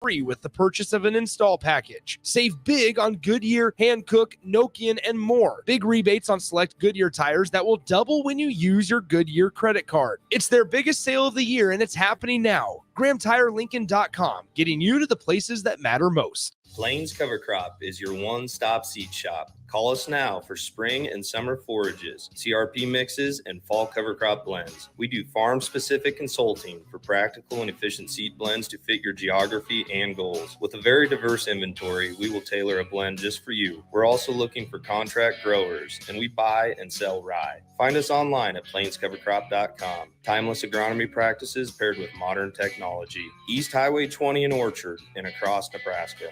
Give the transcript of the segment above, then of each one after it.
free with the purchase of an install package. Save big on Goodyear, Hankook, Nokian, and more. Big rebates on select Goodyear tires that will double when you use your Goodyear credit card. It's their biggest sale of the year, and it's happening now. GrahamTireLincoln.com, getting you to the places that matter most. Plains Cover Crop is your one-stop seed shop. Call us now for spring and summer forages, CRP mixes, and fall cover crop blends. We do farm-specific consulting for practical and efficient seed blends to fit your geography and goals. With a very diverse inventory, we will tailor a blend just for you. We're also looking for contract growers, and we buy and sell rye. Find us online at plainscovercrop.com. Timeless agronomy practices paired with modern technology. East Highway 20 in Orchard and across Nebraska.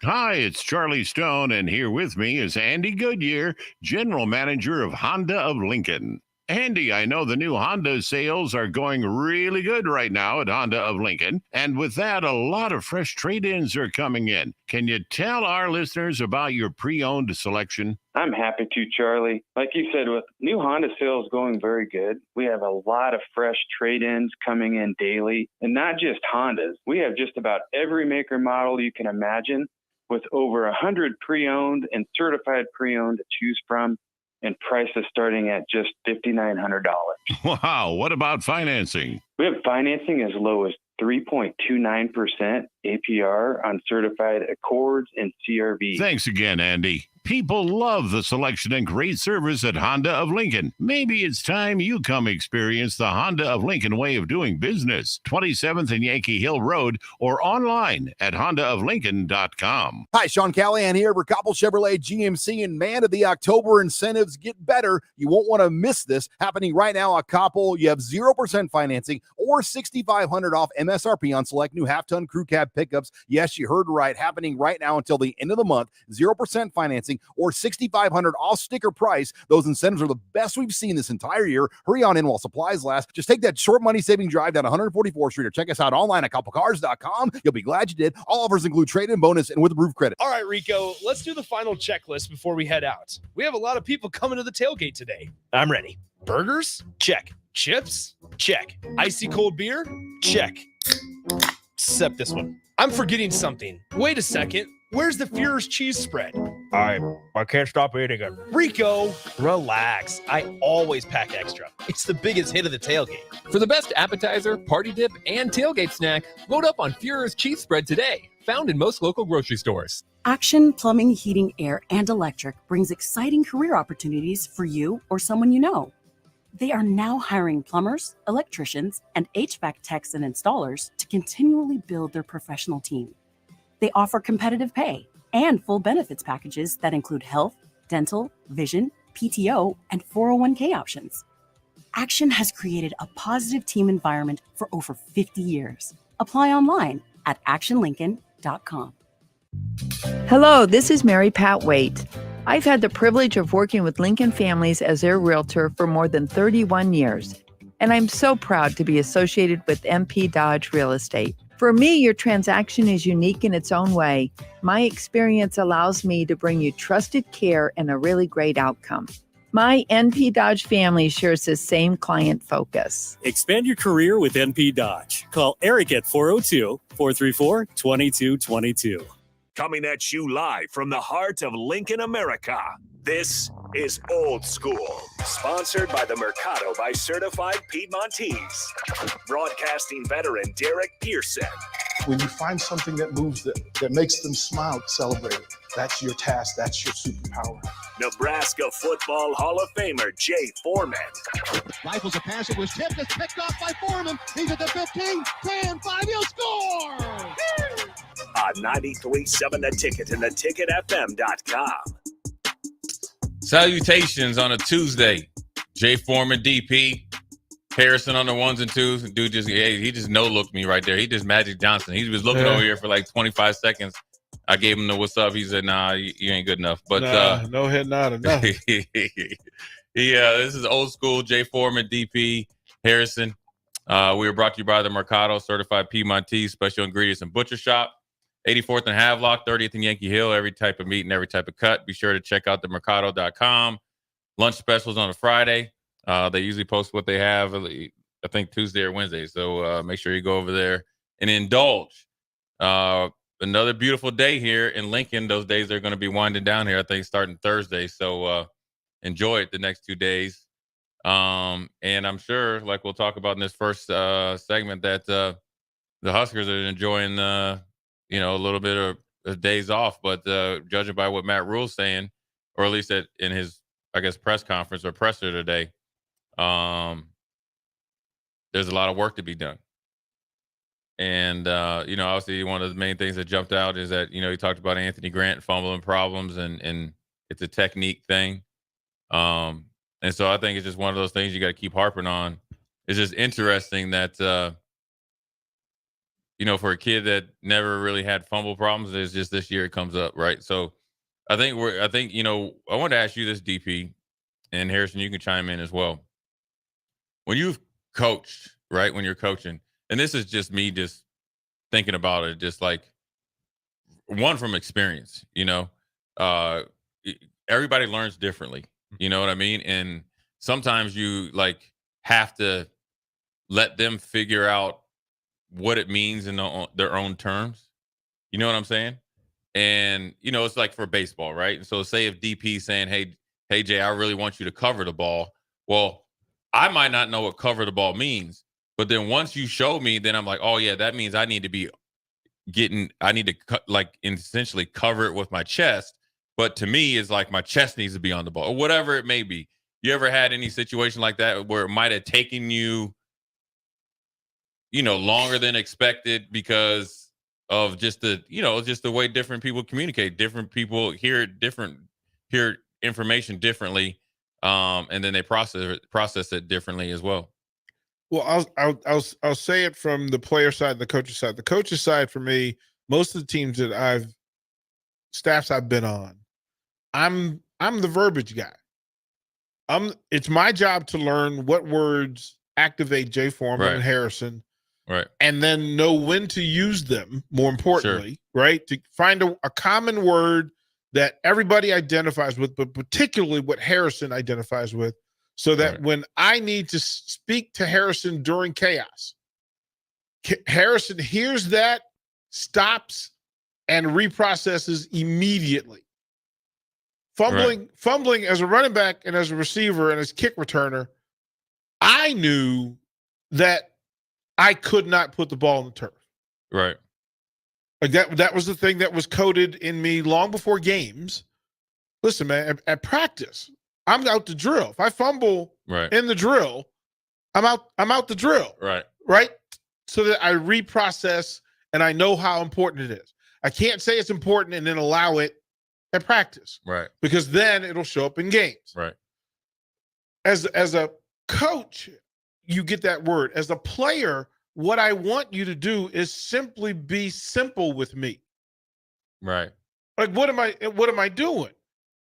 Hi, it's Charlie Stone, and here with me is Andy Goodyear, General Manager of Honda of Lincoln. Andy, I know the new Honda sales are going really good right now at Honda of Lincoln, and with that, a lot of fresh trade-ins are coming in. Can you tell our listeners about your pre-owned selection? I'm happy to, Charlie. Like you said, with new Honda sales going very good, we have a lot of fresh trade-ins coming in daily, and not just Hondas. We have just about every maker model you can imagine, with over 100 pre-owned and certified pre-owned to choose from, and prices starting at just $5,900. Wow, what about financing? We have financing as low as 3.29% APR on certified Accords and CRV. Thanks again, Andy. People love the selection and great service at Honda of Lincoln. Maybe it's time you come experience the Honda of Lincoln way of doing business. 27th and Yankee Hill Road or online at hondaoflincoln.com. Hi, Sean Callahan here for Koppel Chevrolet GMC, and man, the October incentives get better. You won't want to miss this. Happening right now at Koppel, you have 0% financing or $6,500 off MSRP on select new half-ton crew cab pickups. Yes, you heard right. Happening right now until the end of the month. 0% financing or $6,500 off sticker price. Those incentives are the best we've seen this entire year. Hurry on in while supplies last. Just take that short money saving drive down 144th Street or check us out online at koppelcars.com. You'll be glad you did. All offers include trade-in bonus and with approved credit. All right, Rico, let's do the final checklist before we head out. We have a lot of people coming to the tailgate today. I'm ready. Burgers? Check. Chips? Check. Icy cold beer? Check. Except this one. I'm forgetting something. Wait a second. Where's the Führer's cheese spread? I can't stop eating it. Rico, relax. I always pack extra. It's the biggest hit of the tailgate. For the best appetizer, party dip, and tailgate snack, load up on Führer's cheese spread today. Found in most local grocery stores. Action Plumbing, Heating, Air, and Electric brings exciting career opportunities for you or someone you know. They are now hiring plumbers, electricians, and HVAC techs and installers to continually build their professional team. They offer competitive pay and full benefits packages that include health, dental, vision, PTO, and 401k options. Action has created a positive team environment for over 50 years. Apply online at actionlincoln.com. Hello, this is Mary Pat Waite. I've had the privilege of working with Lincoln families as their realtor for more than 31 years, and I'm so proud to be associated with MP Dodge Real Estate. For me, your transaction is unique in its own way. My experience allows me to bring you trusted care and a really great outcome. My NP Dodge family shares the same client focus. Expand your career with NP Dodge. Call Eric at 402-434-2222. Coming at you live from the heart of Lincoln, America. This is Old School, sponsored by the Mercado by Certified Piedmontese. Broadcasting veteran Derek Pearson. When you find something that moves them, that makes them smile, celebrate it. That's your task. That's your superpower. Nebraska Football Hall of Famer Jay Foreman. Rifles a pass. It was tipped. It's picked off by Foreman. He's at the 15, 10, 5. He'll score! On 93.7 The Ticket and theticketfm.com. Salutations on a Tuesday. Jay Foreman, DP. Harrison on the ones and twos. Dude he just no-looked me right there. He just Magic Johnson. He was looking over here for like 25 seconds. I gave him the what's up. He said, nah, you ain't good enough. But no hit, not enough. Yeah, this is Old School. Jay Foreman, DP, Harrison. We were brought to you by the Mercado Certified Piedmontese Special Ingredients and Butcher Shop. 84th and Havelock, 30th and Yankee Hill, every type of meat and every type of cut. Be sure to check out themercado.com. Lunch specials on a Friday. They usually post what they have, I think, Tuesday or Wednesday. So make sure you go over there and indulge. Another beautiful day here in Lincoln. Those days are going to be winding down here, I think, starting Thursday. So enjoy it the next 2 days. And I'm sure, like we'll talk about in this first segment, that the Huskers are enjoying, a little bit of days off. But judging by what Matt Rule's saying, or at least in his, I guess, press conference or presser today, there's a lot of work to be done. And, obviously one of the main things that jumped out is that, he talked about Anthony Grant fumbling problems and it's a technique thing. And so I think it's just one of those things you got to keep harping on. It's just interesting that, for a kid that never really had fumble problems, it's just this year it comes up, right? So I wanted to ask you this, DP, and Harrison, you can chime in as well. When you've coached, right, when you're coaching, and this is just me just thinking about it, just like one from experience, everybody learns differently. You know what I mean? And sometimes you have to let them figure out what it means in their own terms. You know what I'm saying? And, it's like for baseball, right? And so say if DP is saying, hey, Jay, I really want you to cover the ball. Well, I might not know what cover the ball means. But then once you show me, then I'm like, oh, yeah, that means I need to essentially cover it with my chest. But to me, it's like my chest needs to be on the ball or whatever it may be. You ever had any situation like that where it might have taken you, longer than expected because of just the way different people communicate, different people hear information differently, and then they process it differently as well. Well, I'll say it from the player side and the coach's side. The coach's side for me, most of the teams that staffs I've been on, I'm the verbiage guy. It's my job to learn what words activate Jay Foreman and Harrison, right, and then know when to use them. More importantly, right, to find a common word that everybody identifies with, but particularly what Harrison identifies with. So that when I need to speak to Harrison during chaos, Harrison hears that, stops, and reprocesses immediately. Fumbling as a running back and as a receiver and as kick returner, I knew that I could not put the ball on the turf. Right. Like that was the thing that was coded in me long before games. Listen, man, at practice, I'm out to drill. If I fumble in the drill, I'm out the drill. Right. So that I reprocess and I know how important it is. I can't say it's important and then allow it at practice. Right. Because then it'll show up in games. Right. As a coach, you get that word. As a player, what I want you to do is simply be simple with me. Right. Like, what am I doing?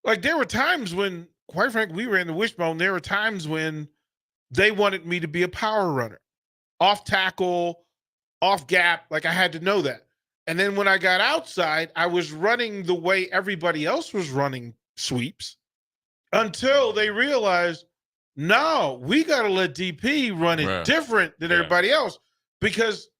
Like, there were times when, quite frankly, we ran the wishbone. There were times when they wanted me to be a power runner, off tackle, off gap. Like, I had to know that. And then when I got outside, I was running the way everybody else was running sweeps until they realized, no, we got to let DP run it different than everybody else, because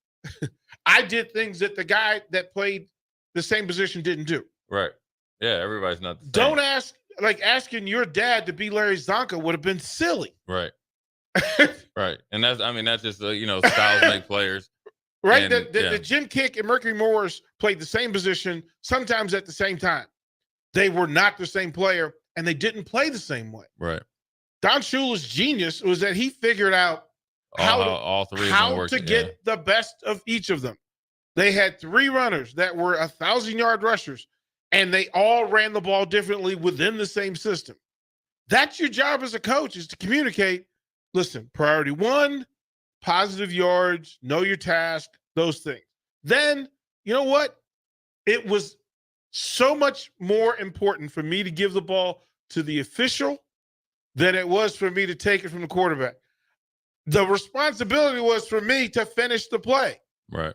I did things that the guy that played the same position didn't do. Right. Yeah, everybody's not the same. Don't ask. Like, asking your dad to be Larry Zonka would have been silly. Right. Right. And that's just, styles make players. Right. The Jim Kick and Mercury Morris played the same position, sometimes at the same time. They were not the same player, and they didn't play the same way. Right. Don Shula's genius was that he figured out how to get the best of each of them. They had 3 runners that were 1,000-yard rushers, and they all ran the ball differently within the same system. That's your job as a coach, is to communicate. Listen, priority 1, positive yards, know your task, those things. Then, you know what? It was so much more important for me to give the ball to the official than it was for me to take it from the quarterback. The responsibility was for me to finish the play. Right.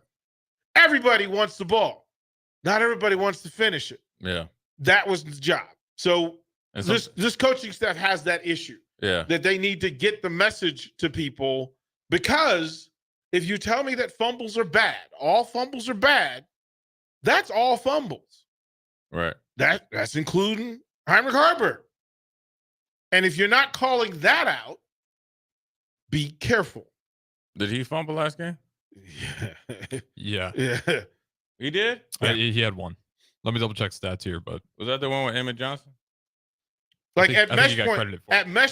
Everybody wants the ball. Not everybody wants to finish it. Yeah. That was the job. So this coaching staff has that issue. Yeah. That they need to get the message to people, because if you tell me that fumbles are bad, all fumbles are bad, That's all fumbles. Right. That's including Heinrich Haarberg. And if you're not calling that out, be careful. Did he fumble last game? Yeah. He did? He had one. Let me double check stats here, but was that the one with Emmett Johnson? Like at mesh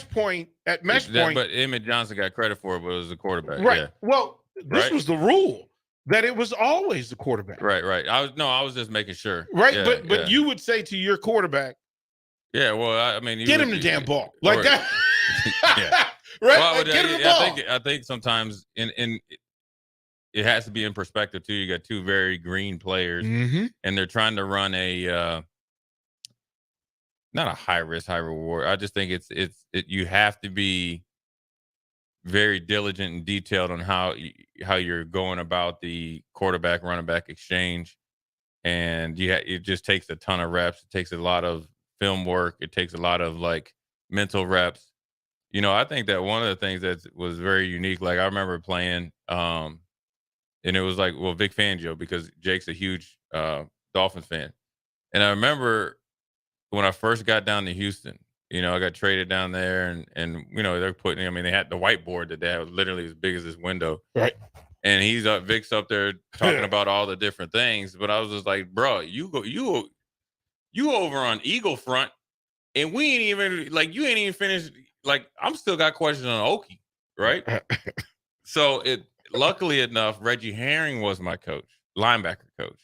point, but Emmett Johnson got credit for it, but it was the quarterback. Right. Yeah. Well, this was the rule that it was always the quarterback. Right. I was just making sure. Right. Yeah, but you would say to your quarterback, yeah, well, I mean, get him the damn ball. Like that. Yeah. Right. Well, get him the ball. I think sometimes it has to be in perspective too. You got two very green players, and they're trying to run a not a high risk, high reward. I just think you have to be very diligent and detailed on how you're going about the quarterback running back exchange, and it just takes a ton of reps. It takes a lot of film work. It takes a lot of like mental reps. I think that one of the things that was very unique, like I remember playing, and it was like, well, Vic Fangio, because Jake's a huge Dolphins fan. And I remember when I first got down to Houston, I got traded down there and they're they had the whiteboard that they had was literally as big as this window. Right. And Vic's up there talking about all the different things. But I was just like, bro, you over on Eagle Front, and we ain't even you ain't even finished. Like, I'm still got questions on Okie, right? So luckily enough, Reggie Herring was my coach, linebacker coach.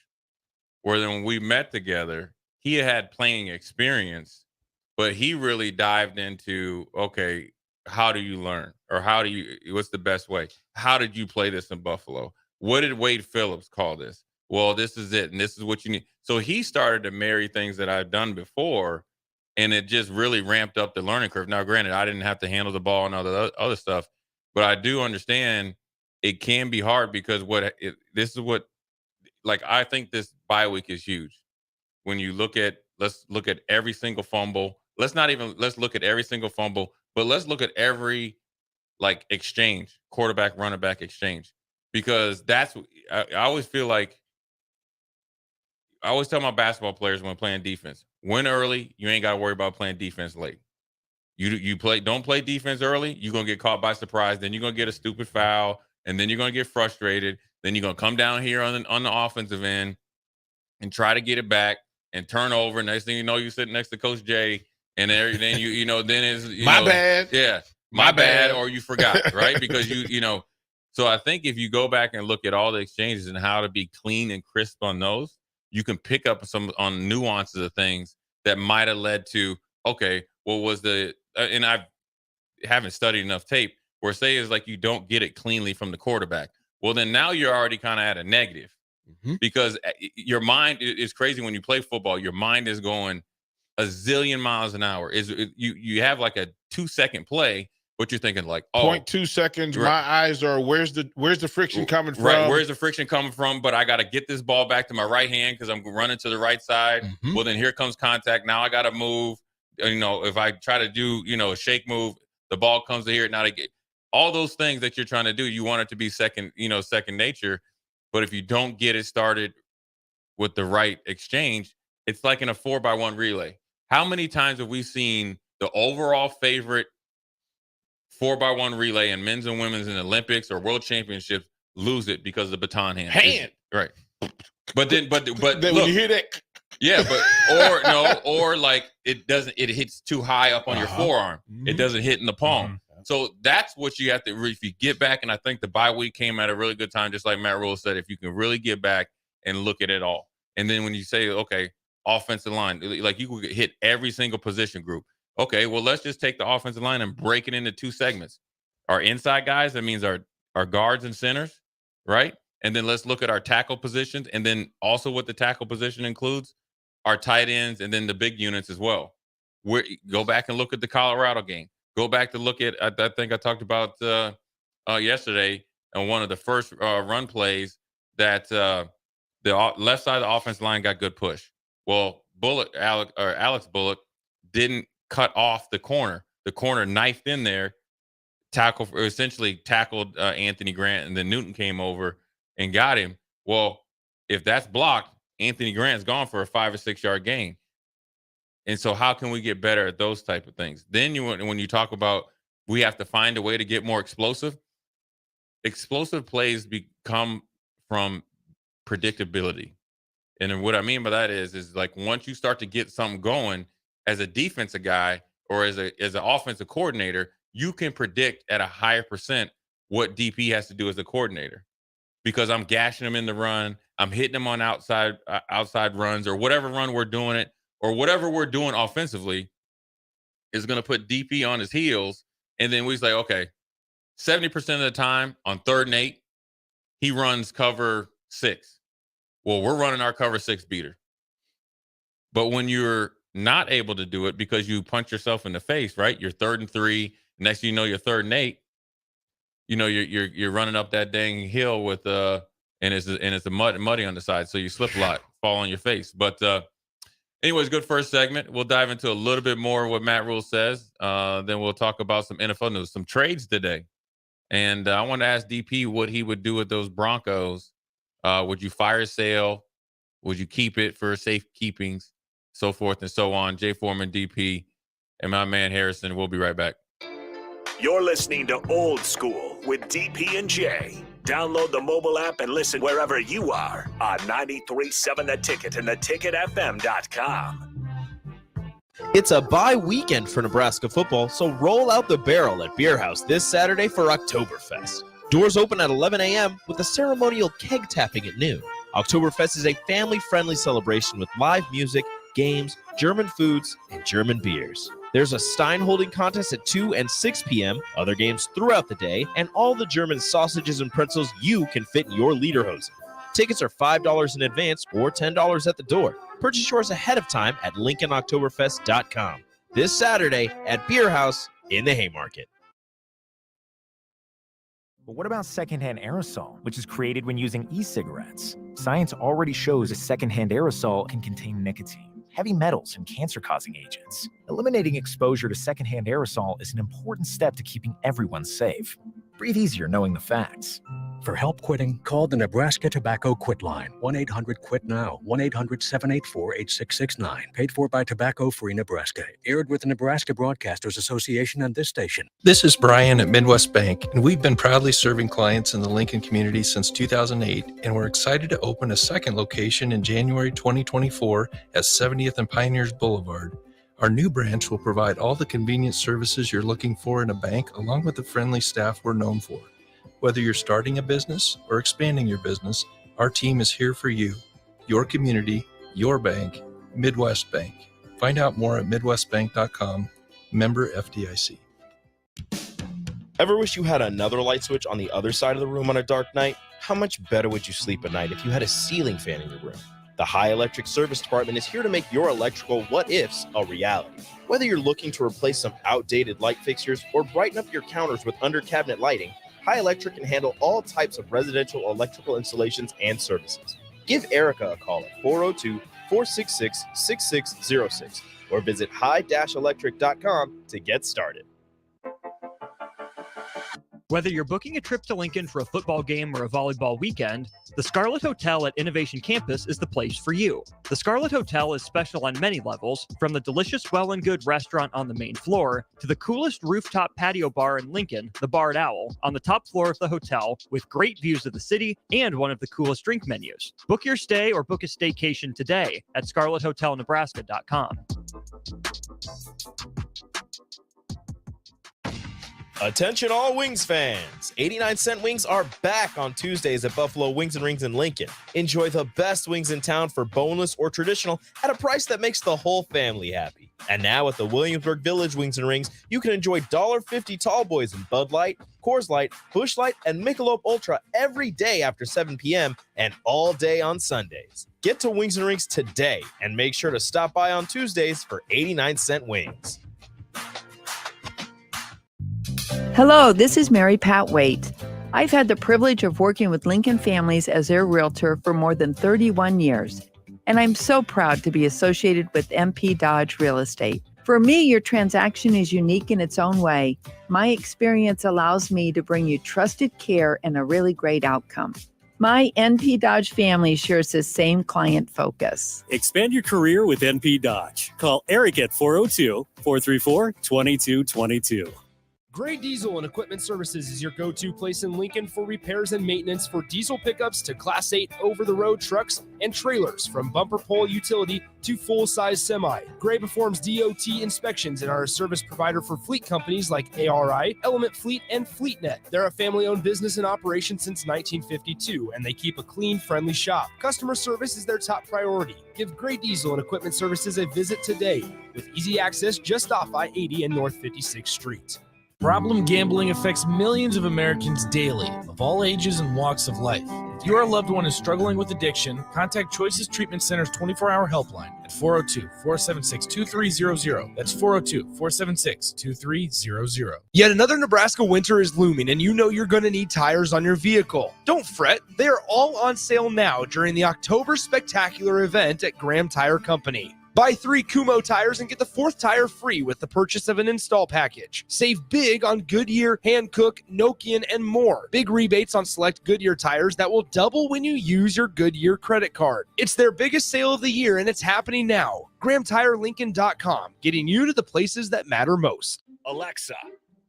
Where then when we met together, he had playing experience, but he really dived into, okay, how do you learn? Or what's the best way? How did you play this in Buffalo? What did Wade Phillips call this? Well, this is it, and this is what you need. So he started to marry things that I've done before, and it just really ramped up the learning curve. Now, granted, I didn't have to handle the ball and all the other stuff, but I do understand it can be hard because I think this bye week is huge. When you let's look at every single fumble. Let's look at every single fumble, but let's look at every exchange, quarterback, running back exchange, because I always feel like, I always tell my basketball players when playing defense, win early, you ain't got to worry about playing defense late. Don't play defense early, you're going to get caught by surprise, then you're going to get a stupid foul, and then you're going to get frustrated, then you're going to come down here on the offensive end and try to get it back and turn over. Next thing you know, you're sitting next to Coach Jay, and then then it's my bad. Yeah, my bad, or you forgot, right? Because so I think if you go back and look at all the exchanges and how to be clean and crisp on those, you can pick up some on nuances of things that might have led to, okay, what was and I haven't studied enough tape where say is you don't get it cleanly from the quarterback. Well, then now you're already kind of at a negative because your mind is crazy when you play football. Your mind is going a zillion miles an hour. You have a 2-second play, but you're thinking 0.2 seconds. Right. My eyes are where's the friction coming from? Right, where's the friction coming from? But I got to get this ball back to my right hand because I'm running to the right side. Well, then here comes contact. Now I got to move. If I try to do a shake move, the ball comes to here. Now to get all those things that you're trying to do, you want it to be second nature. But if you don't get it started with the right exchange, it's like in a 4x1 relay. How many times have we seen the overall favorite 4x1 relay in men's and women's in the Olympics or world championships lose it because of the baton hand? Right. But look, when you hear that, yeah, or it hits too high up on your forearm. It doesn't hit in the palm. So that's what you have to, if you get back, and I think the bye week came at a really good time, just like Matt Rule said, if you can really get back and look at it all. And then when you say, okay, offensive line, you could hit every single position group. Okay, well, let's just take the offensive line and break it into two segments. Our inside guys, that means our guards and centers, right? And then let's look at our tackle positions. And then also what the tackle position includes, our tight ends, and then the big units as well. Go back and look at the Colorado game. Go back to look at, I think I talked about yesterday on one of the first run plays that the left side of the offensive line got good push. Well, Alex Bullock didn't cut off the corner. The corner knifed in there, essentially tackled Anthony Grant, and then Newton came over and got him. Well, if that's blocked, Anthony Grant's gone for a 5 or 6 yard gain. And so how can we get better at those type of things? Then when you talk about we have to find a way to get more explosive plays come from predictability. And then what I mean by that is like once you start to get something going as a defensive guy or as an offensive coordinator, you can predict at a higher percent what DP has to do as a coordinator, because I'm gashing him in the run, I'm hitting him on outside runs, or whatever run we're doing it, or whatever we're doing offensively is going to put DP on his heels. And then we say, okay, 70% of the time on 3rd and 8, he runs cover 6. Well, we're running our cover 6 beater. But when you're not able to do it because you punch yourself in the face, right? You're 3rd and 3. Next thing you know, you're 3rd and 8. You know, you're running up that dang hill with and it's muddy on the side, so you slip a lot, fall on your face. But anyways, good first segment. We'll dive into a little bit more of what Matt Rhule says. Then we'll talk about some NFL news, some trades today. And I want to ask DP what he would do with those Broncos. Would you fire Sale? Would you keep it for safekeepings? So forth and so on. Jay Foreman, DP, and my man Harrison. We'll be right back. You're listening to Old School with DP and J. Download the mobile app and listen wherever you are on 93.7 The Ticket and theticketfm.com. It's a bye weekend for Nebraska football, so roll out the barrel at Beer House this Saturday for Oktoberfest. Doors open at 11 a.m. with a ceremonial keg tapping at noon. Oktoberfest is a family-friendly celebration with live music, games, German foods, and German beers. There's a Stein holding contest at 2 and 6 p.m., other games throughout the day, and all the German sausages and pretzels you can fit in your lederhosen. Tickets are $5 in advance or $10 at the door. Purchase yours ahead of time at LincolnOktoberfest.com. This Saturday at Beer House in the Haymarket. But what about secondhand aerosol, which is created when using e-cigarettes? Science already shows a secondhand aerosol can contain nicotine, heavy metals, and cancer-causing agents. Eliminating exposure to secondhand aerosol is an important step to keeping everyone safe. Breathe easier knowing the facts. For help quitting, call the Nebraska Tobacco Quit Line, 1-800-QUIT-NOW, 1-800-784-8669. Paid for by Tobacco Free Nebraska. Aired with the Nebraska Broadcasters Association and this station. This is Brian at Midwest Bank, and we've been proudly serving clients in the Lincoln community since 2008, and we're excited to open a second location in January 2024 at 70th and Pioneers Boulevard. Our new branch will provide all the convenient services you're looking for in a bank, along with the friendly staff we're known for. Whether you're starting a business or expanding your business, our team is here for you, your community, your bank, Midwest Bank. Find out more at midwestbank.com, member FDIC. Ever wish you had another light switch on the other side of the room on a dark night? How much better would you sleep at night if you had a ceiling fan in your room? The High Electric Service Department is here to make your electrical what-ifs a reality. Whether you're looking to replace some outdated light fixtures or brighten up your counters with under-cabinet lighting, High Electric can handle all types of residential electrical installations and services. Give Erica a call at 402-466-6606 or visit high-electric.com to get started. Whether you're booking a trip to Lincoln for a football game or a volleyball weekend, the Scarlet Hotel at Innovation Campus is the place for you. The Scarlet Hotel is special on many levels, from the delicious Well and Good restaurant on the main floor to the coolest rooftop patio bar in Lincoln, the Barred Owl, on the top floor of the hotel with great views of the city and one of the coolest drink menus. Book your stay or book a staycation today at scarlethotelnebraska.com. Attention all Wings fans! 89-cent wings are back on Tuesdays at Buffalo Wings and Rings in Lincoln. Enjoy the best wings in town for boneless or traditional at a price that makes the whole family happy. And now at the Williamsburg Village Wings and Rings, you can enjoy $1.50 tall boys in Bud Light, Coors Light, Busch Light, and Michelob Ultra every day after 7 p.m. and all day on Sundays. Get to Wings and Rings today and make sure to stop by on Tuesdays for 89-cent wings. Hello, this is Mary Pat Waite. I've had the privilege of working with Lincoln families as their realtor for more than 31 years, and I'm so proud to be associated with MP Dodge Real Estate. For me, your transaction is unique in its own way. My experience allows me to bring you trusted care and a really great outcome. My NP Dodge family shares the same client focus. Expand your career with NP Dodge. Call Eric at 402-434-2222. Gray Diesel and Equipment Services is your go-to place in Lincoln for repairs and maintenance for diesel pickups to Class 8 over-the-road trucks and trailers, from bumper pole utility to full-size semi. Gray performs DOT inspections and are a service provider for fleet companies like ARI, Element Fleet, and FleetNet. They're a family-owned business in operation since 1952, and they keep a clean, friendly shop. Customer service is their top priority. Give Gray Diesel and Equipment Services a visit today with easy access just off I-80 and North 56th Street. Problem gambling affects millions of Americans daily, of all ages and walks of life. If your loved one is struggling with addiction, contact Choices Treatment Center's 24-hour helpline at 402-476-2300. That's 402-476-2300. Yet another Nebraska winter is looming, and you know you're going to need tires on your vehicle. Don't fret. They are all on sale now during the October Spectacular event at Graham Tire Company. Buy 3 Kumho tires and get the 4th tire free with the purchase of an install package. Save big on Goodyear, Hankook, Nokian, and more. Big rebates on select Goodyear tires that will double when you use your Goodyear credit card. It's their biggest sale of the year, and it's happening now. GrahamTireLincoln.com, getting you to the places that matter most. Alexa,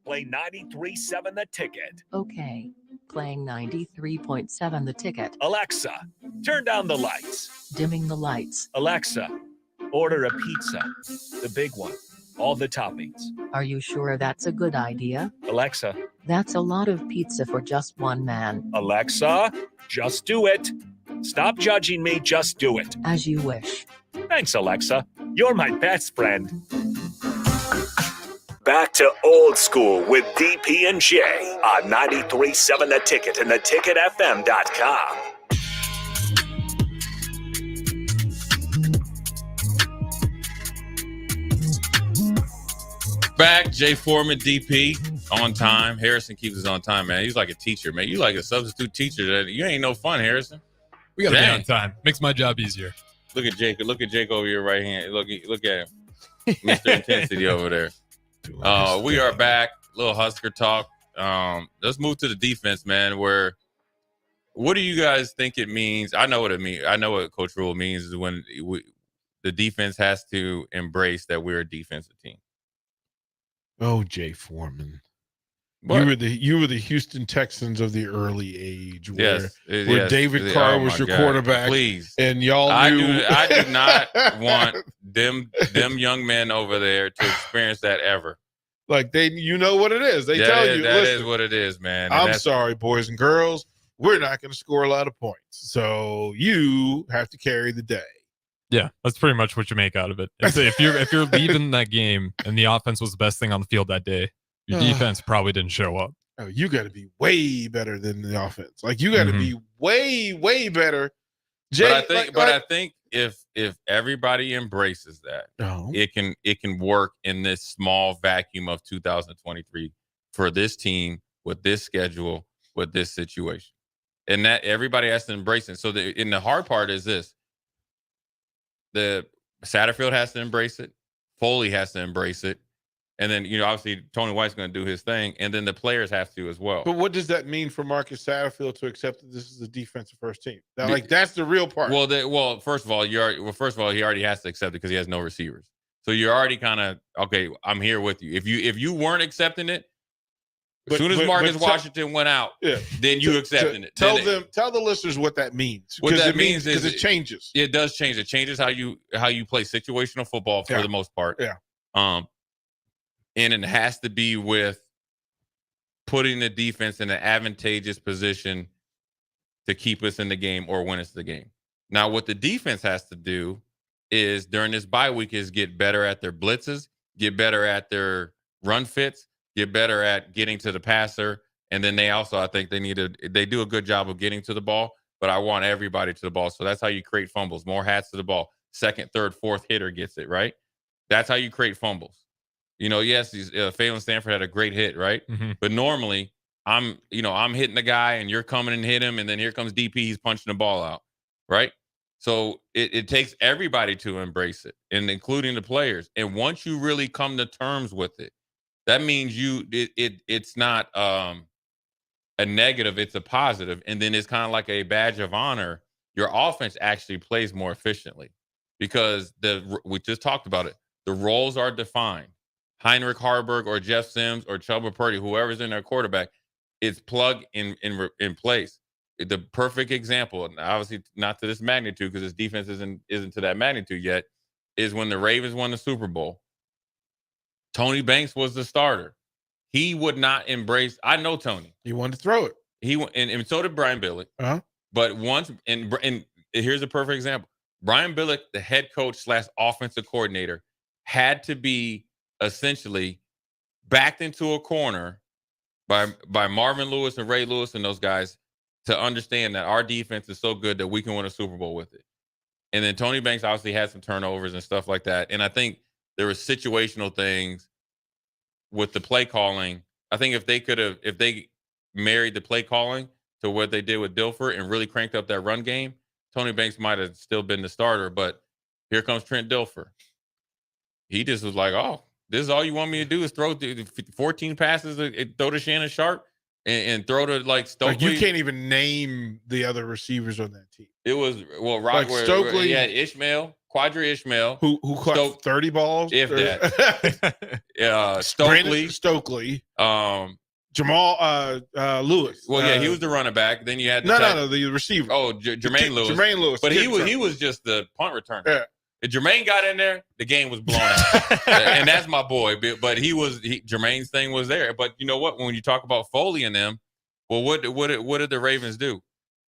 play 93.7 The Ticket. Okay, playing 93.7 The Ticket. Alexa, turn down the lights. Dimming the lights. Alexa, order a pizza, the big one, all the toppings. Are you sure that's a good idea? Alexa. That's a lot of pizza for just one man. Alexa, just do it. Stop judging me, just do it. As you wish. Thanks, Alexa. You're my best friend. Back to old school with DP and J on 93.7 The Ticket and theticketfm.com. Back, Jay Foreman, DP, on time. Harrison keeps us on time, man. He's like a teacher, man. You like a substitute teacher. You ain't no fun, Harrison. We got to be on time. Makes my job easier. Look at Jake. Look at Jake over your right hand. Look at him. Mr. Intensity over there. We are back. Little Husker talk. Let's move to the defense, man. What do you guys think it means? I know what it means. I know what Coach Rule means is when the defense has to embrace that we're a defensive team. Oh, Jay Foreman. What? You were the Houston Texans of the early age where yes. David Carr was your quarterback. Please. And y'all knew I do not want them young men over there to experience that ever. Like you know what it is. They tell you that is what it is, man. I'm sorry, boys and girls. We're not going to score a lot of points. So you have to carry the day. Yeah, that's pretty much what you make out of it. If you're leaving that game and the offense was the best thing on the field that day, your defense probably didn't show up. Oh, you got to be way better than the offense. Like you got to be way better. Jay, I think if everybody embraces that, it can work in this small vacuum of 2023 for this team with this schedule with this situation, and that everybody has to embrace it. So the hard part is this. The Satterfield has to embrace it. Foley has to embrace it. And then, obviously Tony White's going to do his thing. And then the players have to as well. But what does that mean for Marcus Satterfield to accept that this is a defensive first team? That's the real part. Well, first of all, he already has to accept it because he has no receivers. So you're already kind of, okay, I'm here with you. If you weren't accepting it, as soon as Marcus Washington went out, then you accepting it. Tell the listeners what that means. What that means is it changes. It does change. It changes how you play situational football for the most part. Yeah. And it has to be with putting the defense in an advantageous position to keep us in the game or win us the game. Now, what the defense has to do is during this bye week is get better at their blitzes, get better at their run fits, get better at getting to the passer. And then they also, I think they do a good job of getting to the ball, but I want everybody to the ball. So that's how you create fumbles, more hats to the ball. Second, third, fourth hitter gets it, right? That's how you create fumbles. Yes, Phelan Stanford had a great hit, right? Mm-hmm. But normally I'm hitting the guy and you're coming and hit him. And then here comes DP, he's punching the ball out, right? So it takes everybody to embrace it, and including the players. And once you really come to terms with it, that means it's not a negative, it's a positive. And then it's kind of like a badge of honor. Your offense actually plays more efficiently because we just talked about it. The roles are defined. Heinrich Harburg or Jeff Sims or Chuba Purdy, whoever's in their quarterback, it's plugged in place. The perfect example, and obviously not to this magnitude because this defense isn't to that magnitude yet, is when the Ravens won the Super Bowl. Tony Banks was the starter. He would not embrace. I know Tony. He wanted to throw it. And so did Brian Billick. Uh-huh. But once, and here's a perfect example. Brian Billick, the head coach / offensive coordinator, had to be essentially backed into a corner by Marvin Lewis and Ray Lewis and those guys to understand that our defense is so good that we can win a Super Bowl with it. And then Tony Banks obviously had some turnovers and stuff like that. And I think there were situational things with the play calling. I think if they married the play calling to what they did with Dilfer and really cranked up that run game, Tony Banks might have still been the starter. But here comes Trent Dilfer. He just was like, oh, this is all you want me to do is throw 14 passes, throw to Shannon Sharp and throw to like Stokely. Like you can't even name the other receivers on that team. It was Stokely. Yeah, Ishmael, Quadri Ishmael, who caught 30 balls, if that. Stokely, Jamal Lewis. Well, yeah, he was the running back. Then you had the receiver. Oh, Jermaine Lewis. Jermaine Lewis, but he was just the punt returner. Yeah. If Jermaine got in there, the game was blown out. And that's my boy. But Jermaine's thing was there. But you know what? When you talk about Foley and them, well, what did the Ravens do?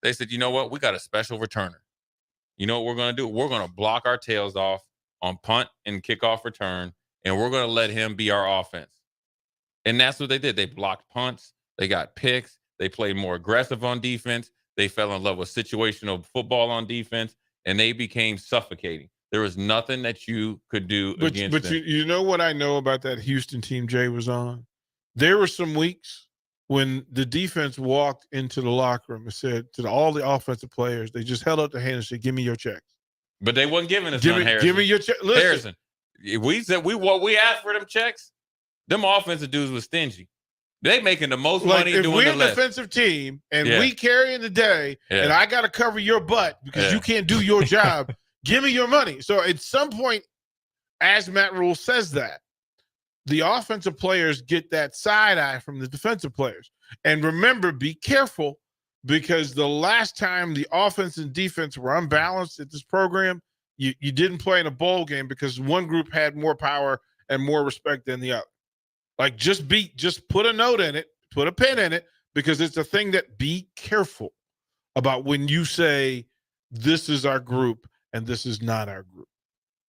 They said, you know what? We got a special returner. You know what we're going to do? We're going to block our tails off on punt and kickoff return, and we're going to let him be our offense. And that's what they did. They blocked punts. They got picks. They played more aggressive on defense. They fell in love with situational football on defense, and they became suffocating. There was nothing that you could do against them. But you know what I know about that Houston team Jay was on? There were some weeks when the defense walked into the locker room and said to all the offensive players, they just held up their hand and said, give me your checks. But they wasn't giving us none, Harrison. Give me your check. Harrison, we said we asked for them checks. Them offensive dudes was stingy. They making the most money doing the less. If we're a defensive team and we carrying the day and I got to cover your butt because you can't do your job, give me your money. So at some point, as Matt Rule says that, the offensive players get that side eye from the defensive players. And remember, be careful, because the last time the offense and defense were unbalanced at this program, you didn't play in a bowl game because one group had more power and more respect than the other. Like just put a note in it, put a pin in it, because it's a thing that be careful about when you say this is our group and this is not our group.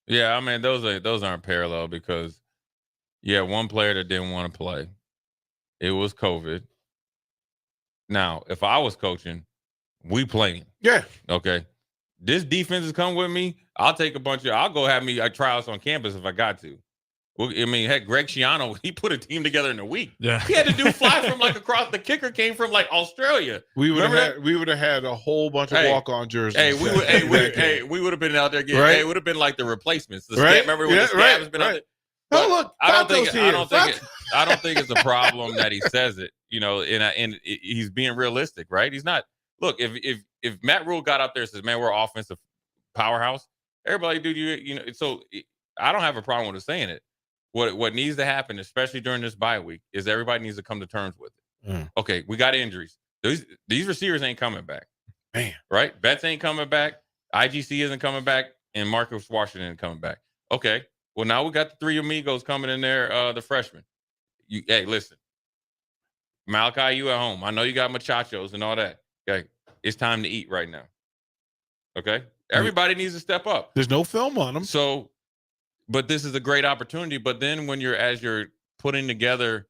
Yeah, I mean those aren't parallel because one player that didn't want to play. It was COVID. Now, if I was coaching, we playing. Yeah. Okay. This defense has come with me. I'll take I'll go have me tryouts on campus if I got to. Well, I mean, heck, Greg Schiano, he put a team together in a week. Yeah. He had to do fly from across. The kicker came from Australia. We would have had a whole bunch of walk-on jerseys. Hey, we would have been out there getting. Right? Hey, it would have been like the replacements. The scab, remember when the scab has been out there? Oh, look, I don't think it's a problem that he says it. You know, and he's being realistic, right? He's not. Look, if Matt Rule got up there and says, "Man, we're offensive powerhouse," everybody do you know. So I don't have a problem with saying it. What needs to happen, especially during this bye week, is everybody needs to come to terms with it. Okay, we got injuries. These receivers ain't coming back. Man, right? Betts ain't coming back. IGC isn't coming back, and Marcus Washington ain't coming back. Okay, well now we got the three amigos coming in there. The freshmen. Hey, listen, Malachi, you at home. I know you got muchachos and all that. Okay, it's time to eat right now. Okay, everybody needs to step up. There's no film on them, so. But this is a great opportunity. But then as you're putting together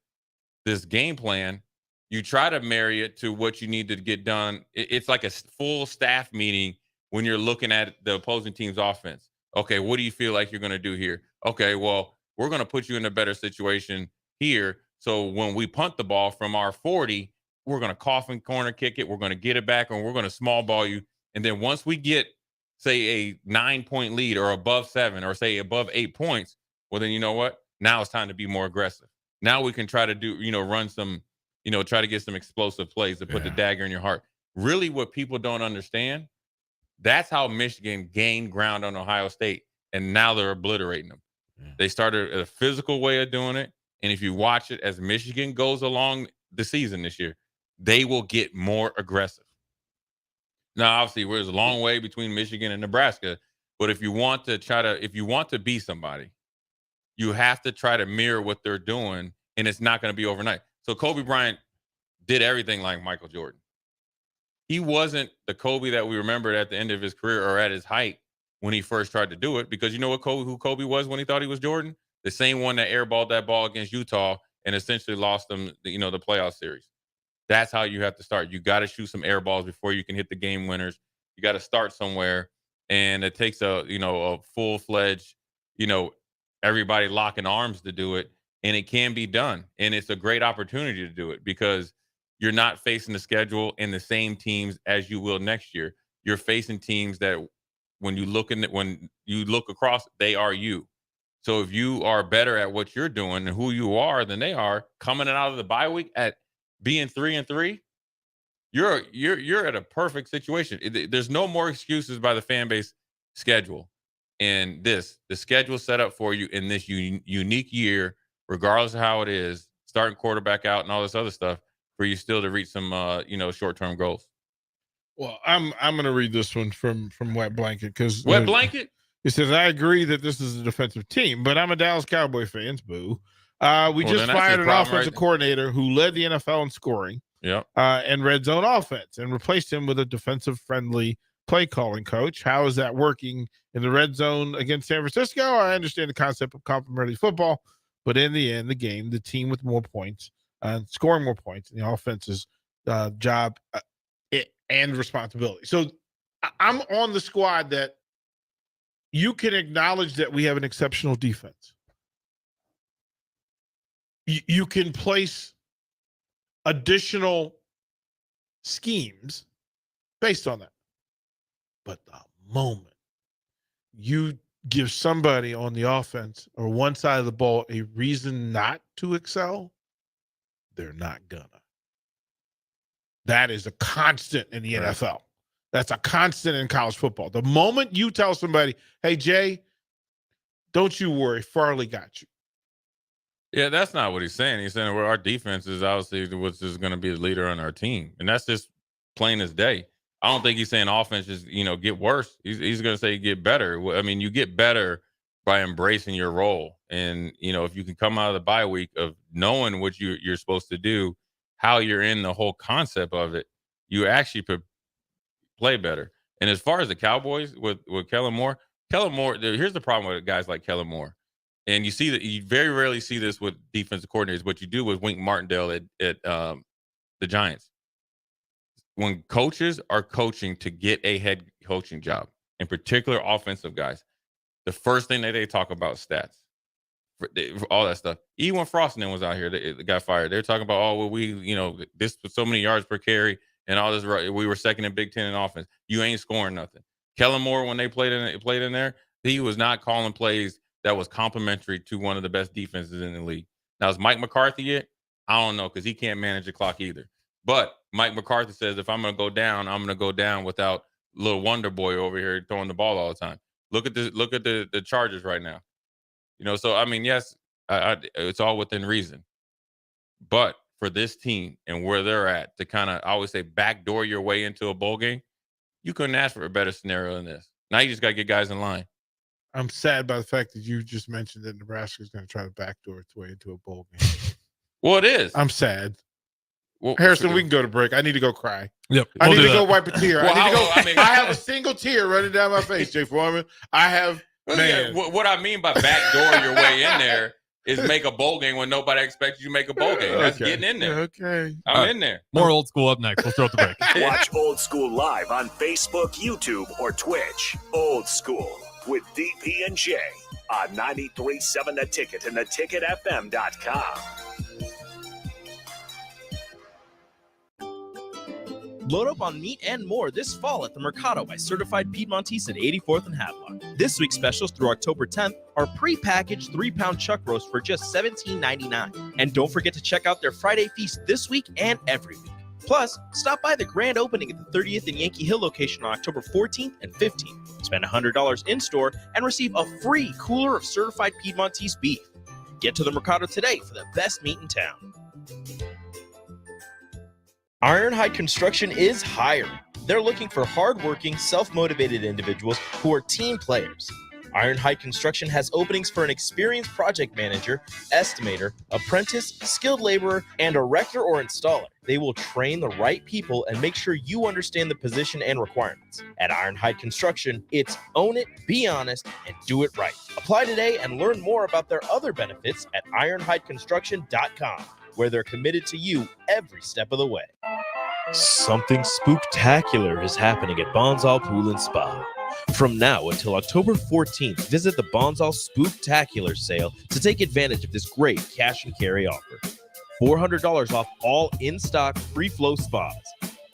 this game plan, you try to marry it to what you need to get done. It's like a full staff meeting when you're looking at the opposing team's offense. Okay, what do you feel like you're going to do here? Okay, well, we're going to put you in a better situation here. So when we punt the ball from our 40, we're going to coffin corner kick it. We're going to get it back, and we're going to small ball you. And then once we get say a 9-point lead or above 7 or say above 8 points, well, then you know what? Now it's time to be more aggressive. Now we can try to do, run some try to get some explosive plays to put the dagger in your heart. Really, what people don't understand, that's how Michigan gained ground on Ohio State, and now they're obliterating them. They started a physical way of doing it, and if you watch it as Michigan goes along the season this year, they will get more aggressive. Now, obviously, there's a long way between Michigan and Nebraska, but if you want to be somebody, you have to try to mirror what they're doing, and it's not going to be overnight. So Kobe Bryant did everything like Michael Jordan. He wasn't the Kobe that we remembered at the end of his career or at his height when he first tried to do it, because you know who Kobe was when he thought he was Jordan? The same one that airballed that ball against Utah and essentially lost them, the playoff series. That's how you have to start. You got to shoot some air balls before you can hit the game winners. You got to start somewhere, and it takes a full-fledged, everybody locking arms to do it, and it can be done. And it's a great opportunity to do it because you're not facing the schedule and the same teams as you will next year. You're facing teams that when you look across, they are you. So if you are better at what you're doing and who you are than they are, coming out of the bye week at being 3-3, you're at a perfect situation. There's no more excuses by the fan base schedule. And the schedule set up for you in this unique year, regardless of how it is, starting quarterback out and all this other stuff, for you still to reach some short-term goals. Well, I'm going to read this one from Wet Blanket because Wet Blanket. It says, I agree that this is a defensive team, but I'm a Dallas Cowboy fan. Boo. We just fired an offensive coordinator who led the NFL in scoring. Yep. And red zone offense, and replaced him with a defensive-friendly play calling coach. How is that working in the red zone against San Francisco? I understand the concept of complementary football, but in the end, the team with more points, scoring more points, and the offense's job and responsibility. So I'm on the squad that you can acknowledge that we have an exceptional defense. You can place additional schemes based on that. But the moment you give somebody on the offense or one side of the ball a reason not to excel, they're not gonna. That is a constant in the NFL. That's a constant in college football. The moment you tell somebody, hey, Jay, don't you worry, Farley got you. Yeah, that's not what he's saying. He's saying our defense is obviously what's just going to be the leader on our team. And that's just plain as day. I don't think he's saying offense just, get worse. He's going to say get better. I mean, you get better by embracing your role. And, if you can come out of the bye week of knowing what you're supposed to do, how you're in the whole concept of it, you actually play better. And as far as the Cowboys with Kellen Moore, here's the problem with guys like Kellen Moore. And you see that you very rarely see this with defensive coordinators. What you do with Wink Martindale at the Giants. When coaches are coaching to get a head coaching job, in particular offensive guys, the first thing that they talk about is stats. All that stuff. Even when Froston was out here, the guy fired. They're talking about, this was so many yards per carry and all this. We were second in Big Ten in offense. You ain't scoring nothing. Kellen Moore, when they played in there, he was not calling plays that was complimentary to one of the best defenses in the league. Now, is Mike McCarthy it? I don't know, because he can't manage the clock either. But Mike McCarthy says, if I'm going to go down, I'm going to go down without little Wonder Boy over here throwing the ball all the time. Look at the Chargers right now. So I mean, yes, it's all within reason. But for this team and where they're at, to kind of, I always say, backdoor your way into a bowl game, you couldn't ask for a better scenario than this. Now you just got to get guys in line. I'm sad by the fact that you just mentioned that Nebraska is going to try to backdoor its way into a bowl game. Well, it is. I'm sad. Well, Harrison, we can go to break. I need to go cry. Yep. I need to go wipe a tear. I have a single tear running down my face, Jay Foreman. What I mean by backdoor your way in there is make a bowl game when nobody expects you to make a bowl game. That's getting in there. Okay. I'm in there. More Old School up next. We'll throw the break. Watch Old School live on Facebook, YouTube, or Twitch. Old School with DP and J on 93.7 The Ticket and theticketfm.com. Load up on meat and more this fall at the Mercado by Certified Piedmontese at 84th and Havelock. This week's specials through October 10th are pre-packaged 3-pound chuck roast for just $17.99. And don't forget to check out their Friday feast this week and every week. Plus, stop by the grand opening at the 30th and Yankee Hill location on October 14th and 15th. Spend $100 in-store and receive a free cooler of certified Piedmontese beef. Get to the Mercado today for the best meat in town. Ironhide Construction is hiring. They're looking for hardworking, self-motivated individuals who are team players. Ironhide Construction has openings for an experienced project manager, estimator, apprentice, skilled laborer, and erector or installer. They will train the right people and make sure you understand the position and requirements. At Ironhide Construction, it's own it, be honest, and do it right. Apply today and learn more about their other benefits at ironhideconstruction.com, where they're committed to you every step of the way. Something spooktacular is happening at Bonsall Pool and Spa. From now until October 14th, visit the Bonsall Spooktacular sale to take advantage of this great cash and carry offer. $400 off all in-stock free-flow spas.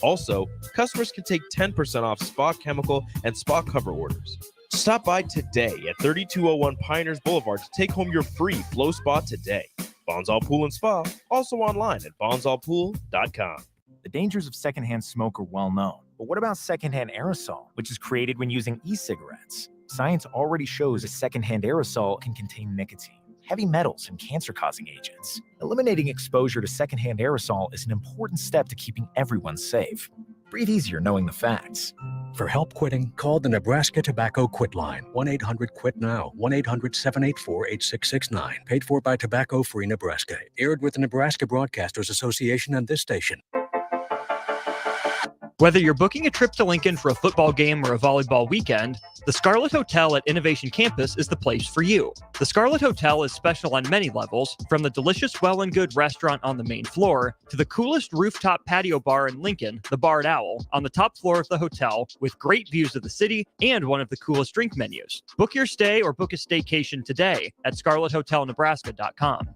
Also, customers can take 10% off spa chemical and spa cover orders. Stop by today at 3201 Pioneers Boulevard to take home your free flow spa today. Bonsall Pool and Spa, also online at bonsallpool.com. The dangers of secondhand smoke are well known. But what about secondhand aerosol, which is created when using e-cigarettes? Science already shows a secondhand aerosol can contain nicotine, heavy metals, and cancer-causing agents. Eliminating exposure to secondhand aerosol is an important step to keeping everyone safe. Breathe easier knowing the facts. For help quitting, call the Nebraska Tobacco Quit Line, 1-800-QUIT-NOW, 1-800-784-8669. Paid for by Tobacco Free Nebraska. Aired with the Nebraska Broadcasters Association and this station. Whether you're booking a trip to Lincoln for a football game or a volleyball weekend, the Scarlet Hotel at Innovation Campus is the place for you. The Scarlet Hotel is special on many levels, from the delicious Well and Good restaurant on the main floor to the coolest rooftop patio bar in Lincoln, the Barred Owl, on the top floor of the hotel with great views of the city and one of the coolest drink menus. Book your stay or book a staycation today at scarlethotelnebraska.com.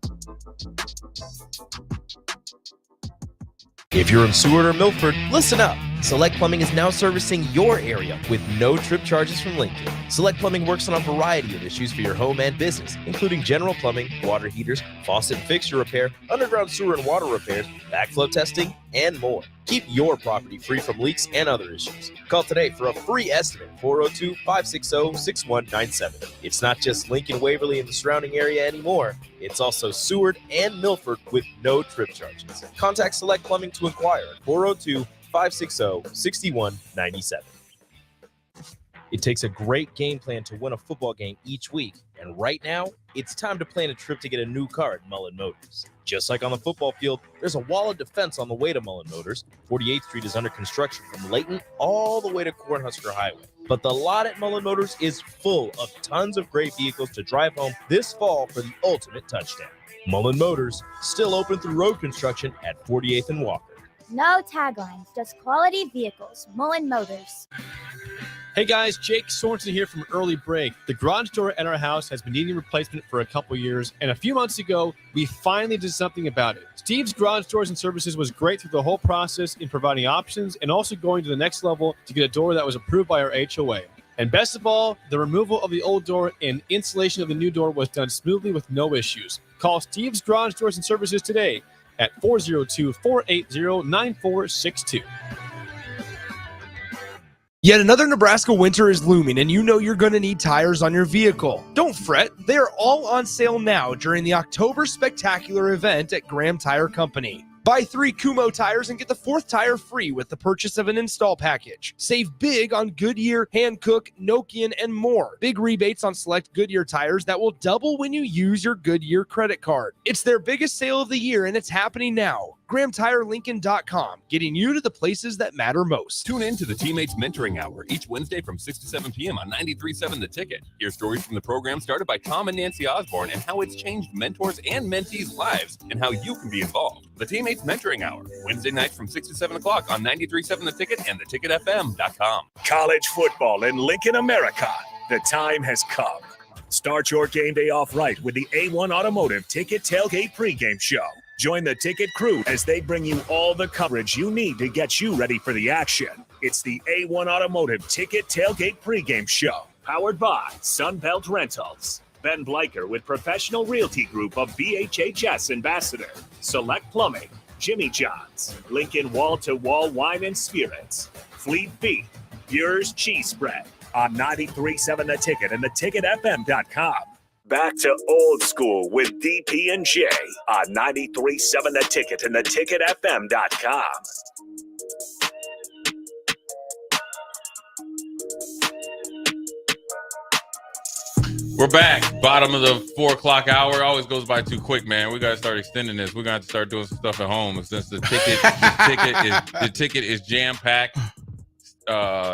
If you're in Seward or Milford, listen up. Select Plumbing is now servicing your area with no trip charges from Lincoln. Select Plumbing works on a variety of issues for your home and business, including general plumbing, water heaters, faucet and fixture repair, underground sewer and water repairs, backflow testing, and more. Keep your property free from leaks and other issues. Call today for a free estimate, 402-560-6197. It's not just Lincoln, Waverly, and the surrounding area anymore. It's also Seward and Milford with no trip charges. Contact Select Plumbing to inquire at 402-560-6197. It takes a great game plan to win a football game each week, and right now, it's time to plan a trip to get a new car at Mullen Motors. Just like on the football field, there's a wall of defense on the way to Mullen Motors. 48th Street is under construction from Layton all the way to Cornhusker Highway. But the lot at Mullen Motors is full of tons of great vehicles to drive home this fall for the ultimate touchdown. Mullen Motors, still open through road construction at 48th and Walker. No taglines, just quality vehicles. Mullen Motors. Hey guys, Jake Sorensen here from Early Break. The garage door at our house has been needing replacement for a couple years, and a few months ago, we finally did something about it. Steve's Garage Doors and Services was great through the whole process in providing options and also going to the next level to get a door that was approved by our HOA. And best of all, the removal of the old door and installation of the new door was done smoothly with no issues. Call Steve's Garage Doors and Services today at 402-480-9462. Yet another Nebraska winter is looming, and you know you're going to need tires on your vehicle. Don't fret, they are all on sale now during the October Spectacular event at Graham Tire Company. Buy 3 Kumho tires and get the 4th tire free with the purchase of an install package. Save big on Goodyear, Hankook, Nokian, and more. Big rebates on select Goodyear tires that will double when you use your Goodyear credit card. It's their biggest sale of the year, and it's happening now. GrahamTireLincoln.com, getting you to the places that matter most. Tune in to the Teammates Mentoring Hour each Wednesday from 6 to 7 p.m. on 93.7 The Ticket. Hear stories from the program started by Tom and Nancy Osborne and how it's changed mentors and mentees' lives and how you can be involved. The Teammates Mentoring Hour, Wednesday nights from 6 to 7 o'clock on 93.7 The Ticket and theticketfm.com. College football in Lincoln, America. The time has come. Start your game day off right with the A1 Automotive Ticket Tailgate pregame show. Join the Ticket crew as they bring you all the coverage you need to get you ready for the action. It's the A1 Automotive Ticket Tailgate pregame show, powered by Sunbelt Rentals. Ben Bleicher with Professional Realty Group of BHHS Ambassador, Select Plumbing, Jimmy John's, Lincoln Wall-to-Wall Wine and Spirits, Fleet Feet, Yours Cheese Spread on 93.7 The Ticket and theticketfm.com. Back to old school with DP and J on 93.7 The Ticket and theticketfm.com. We're back. Bottom of the 4 o'clock hour. Always goes by too quick, man. We got to start extending this. We're going to have to start doing some stuff at home since the ticket is jam-packed.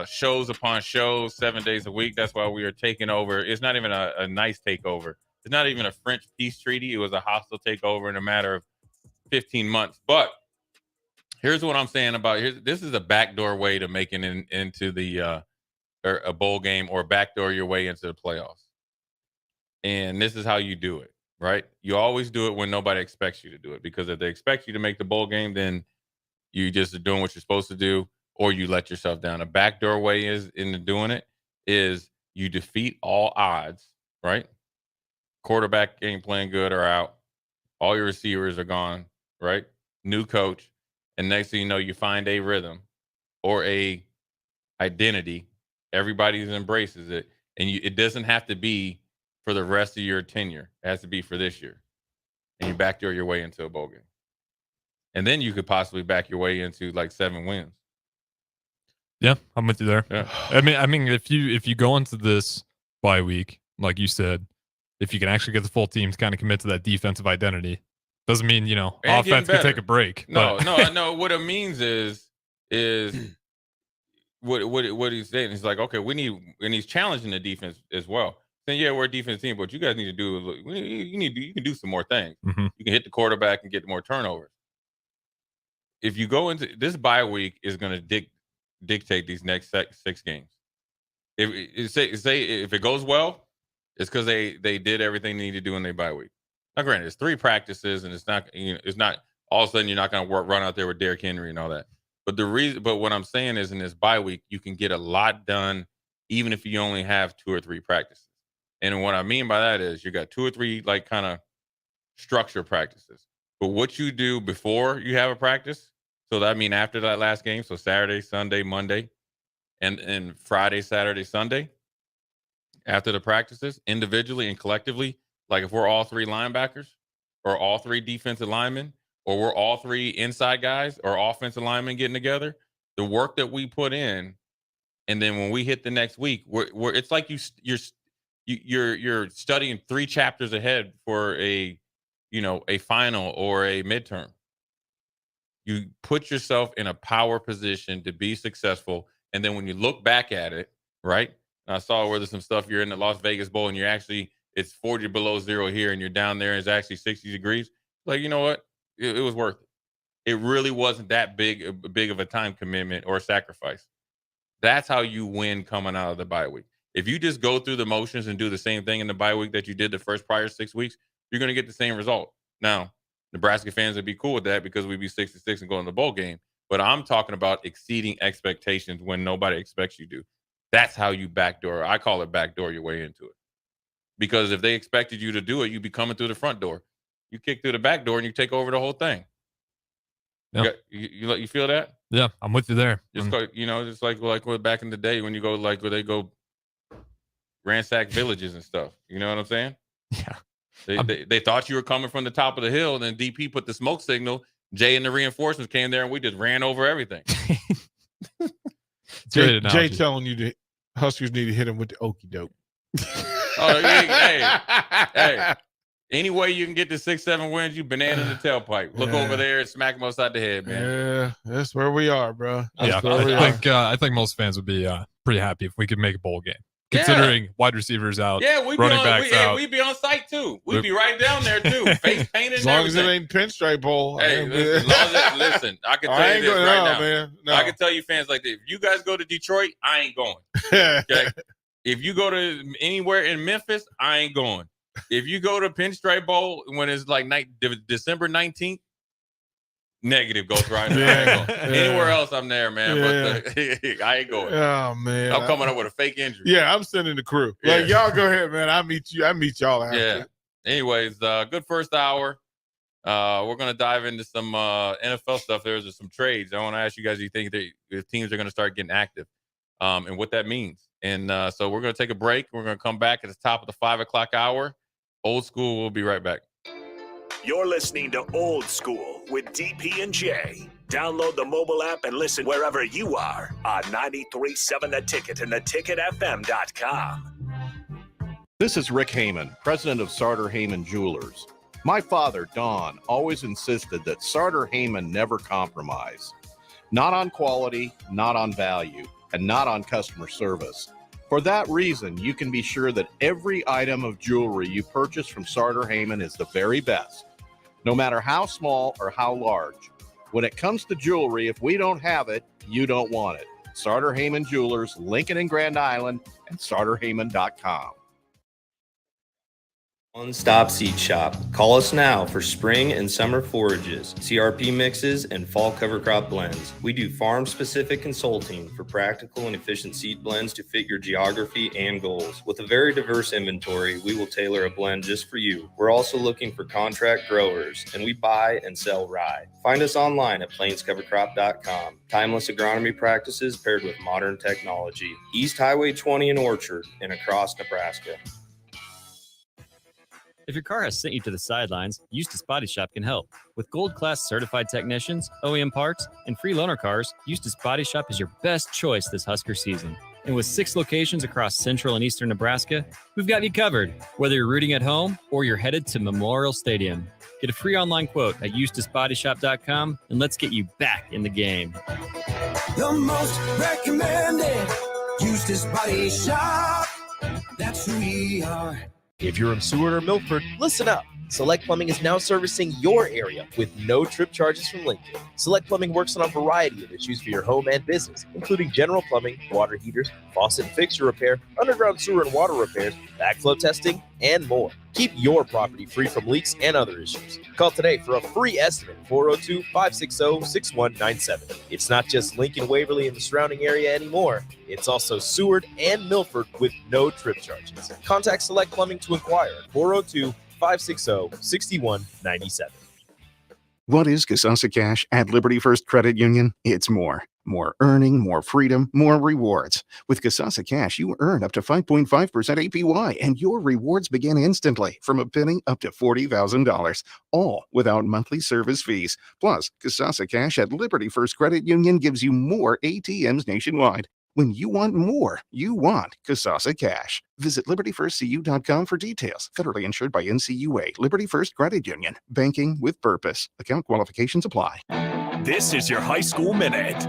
Shows upon shows, 7 days a week. That's why we are taking over. It's not even a nice takeover. It's not even a French peace treaty. It was a hostile takeover in a matter of 15 months. But here's what I'm saying about it. This is a backdoor way to making into the a bowl game, or backdoor your way into the playoffs. And this is how you do it, right? You always do it when nobody expects you to do it, because if they expect you to make the bowl game, then you just are doing what you're supposed to do, or you let yourself down. A backdoor way is into doing it is you defeat all odds, right? Quarterback ain't playing good or out. All your receivers are gone, right? New coach. And next thing you know, you find a rhythm or a identity. Everybody embraces it. And it doesn't have to be for the rest of your tenure. It has to be for this year. And you backdoor your way into a bowl game. And then you could possibly back your way into like 7 wins. Yeah, I'm with you there. Yeah. I mean, if you go into this bye week, like you said, if you can actually get the full team to kind of commit to that defensive identity, doesn't mean, offense can take a break. No. What it means is what he's saying. He's like, okay, and he's challenging the defense as well. Then we're a defense team, but you guys need to do. You can do some more things. Mm-hmm. You can hit the quarterback and get more turnovers. If you go into this bye week, is going to dictate these next 6 games. If it goes well, it's because they did everything they need to do in their bye week. Now, granted, it's 3 practices, and it's not all of a sudden you're not going to run out there with Derrick Henry and all that. But what I'm saying is, in this bye week, you can get a lot done, even if you only have 2 or 3 practices. And what I mean by that is you got 2 or 3 like kind of structure practices. But what you do before you have a practice, so that means after that last game, so Saturday, Sunday, Monday, and Friday, Saturday, Sunday, after the practices, individually and collectively, like if we're all 3 linebackers or all 3 defensive linemen, or we're all 3 inside guys or offensive linemen getting together, the work that we put in, and then when we hit the next week, we're it's like you're studying 3 chapters ahead for a final or a midterm. You put yourself in a power position to be successful. And then when you look back at it, right? And I saw where there's some stuff, you're in the Las Vegas Bowl and it's 40 below zero here, and you're down there and it's actually 60 degrees. Like, you know what? It was worth it. It really wasn't that big of a time commitment or sacrifice. That's how you win coming out of the bye week. If you just go through the motions and do the same thing in the bye week that you did the prior 6 weeks, you're going to get the same result. Now, Nebraska fans would be cool with that because we'd be 6-6 and go in the bowl game. But I'm talking about exceeding expectations when nobody expects you to. That's how you backdoor. I call it backdoor your way into it. Because if they expected you to do it, you'd be coming through the front door. You kick through the back door and you take over the whole thing. Yeah. You feel that? Yeah, I'm with you there. Just like back in the day when you go where they go ransack villages and stuff. You know what I'm saying? Yeah. They thought you were coming from the top of the hill, and then DP put the smoke signal. Jay and the reinforcements came there, and we just ran over everything. Jay telling you the Huskers need to hit him with the okie doke. Hey. Any way you can get to 6-7 wins, you banana in the tailpipe. Look over there and smack him upside the head, man. Yeah, that's where we are, bro. I think most fans would be pretty happy if we could make a bowl game. Considering wide receivers out, running backs out. We'd be on site too. We'd be right down there too. Face painted. As long as it ain't Pinstripe Bowl. Hey, listen, I can tell you this right now. Man. No. I can tell you fans like this. If you guys go to Detroit, I ain't going. Okay. If you go to anywhere in Memphis, I ain't going. If you go to Pinstripe Bowl when it's like December 19th negative goes right in the triangle. Anywhere else, I'm there, man. But I ain't going. Oh man, I'm coming up with a fake injury. Yeah, I'm sending the crew. Like y'all go ahead, man. I meet y'all after. Yeah. Anyways, good first hour. We're gonna dive into some NFL stuff. There's some trades. I want to ask you guys: do you think the teams are gonna start getting active, and what that means? And so we're gonna take a break. We're gonna come back at the top of the 5 o'clock hour. Old School. We'll be right back. You're listening to Old School with DP and J. Download the mobile app and listen wherever you are on 93.7 The Ticket and theticketfm.com. This is Rick Heyman, president of Sartor Heyman Jewelers. My father, Don, always insisted that Sartor Heyman never compromise. Not on quality, not on value, and not on customer service. For that reason, you can be sure that every item of jewelry you purchase from Sartor Heyman is the very best, no matter how small or how large. When it comes to jewelry, if we don't have it, you don't want it. Sartor Heyman Jewelers, Lincoln and Grand Island, and SartorHeyman.com. One-stop seed shop. Call us now for spring and summer forages, CRP mixes, and fall cover crop blends. We do farm-specific consulting for practical and efficient seed blends to fit your geography and goals. With a very diverse inventory, we will tailor a blend just for you. We're also looking for contract growers, and we buy and sell rye. Find us online at plainscovercrop.com. Timeless agronomy practices paired with modern technology. East Highway 20 in Orchard and across Nebraska. If your car has sent you to the sidelines, Eustace Body Shop can help. With gold-class certified technicians, OEM parts, and free loaner cars, Eustace Body Shop is your best choice this Husker season. And with 6 locations across central and eastern Nebraska, we've got you covered, whether you're rooting at home or you're headed to Memorial Stadium. Get a free online quote at EustaceBodyShop.com, and let's get you back in the game. The most recommended Eustace Body Shop. That's who we are. If you're in Seward or Milford, listen up. Select Plumbing is now servicing your area with no trip charges from Lincoln. Select Plumbing works on a variety of issues for your home and business, including general plumbing, water heaters, faucet and fixture repair, underground sewer and water repairs, backflow testing, and more. Keep your property free from leaks and other issues. Call today for a free estimate, 402-560-6197. It's not just Lincoln, Waverly, and the surrounding area anymore. It's also Seward and Milford with no trip charges. Contact Select Plumbing to inquire at 402-560-6197. What is Kasasa Cash at Liberty First Credit Union? It's more. More earning, more freedom, more rewards. With Kasasa Cash, you earn up to 5.5% APY, and your rewards begin instantly from a penny up to $40,000, all without monthly service fees. Plus, Kasasa Cash at Liberty First Credit Union gives you more ATMs nationwide. When you want more, you want Kasasa Cash. Visit libertyfirstcu.com for details. Federally insured by NCUA. Liberty First Credit Union. Banking with purpose. Account qualifications apply. This is your High School Minute.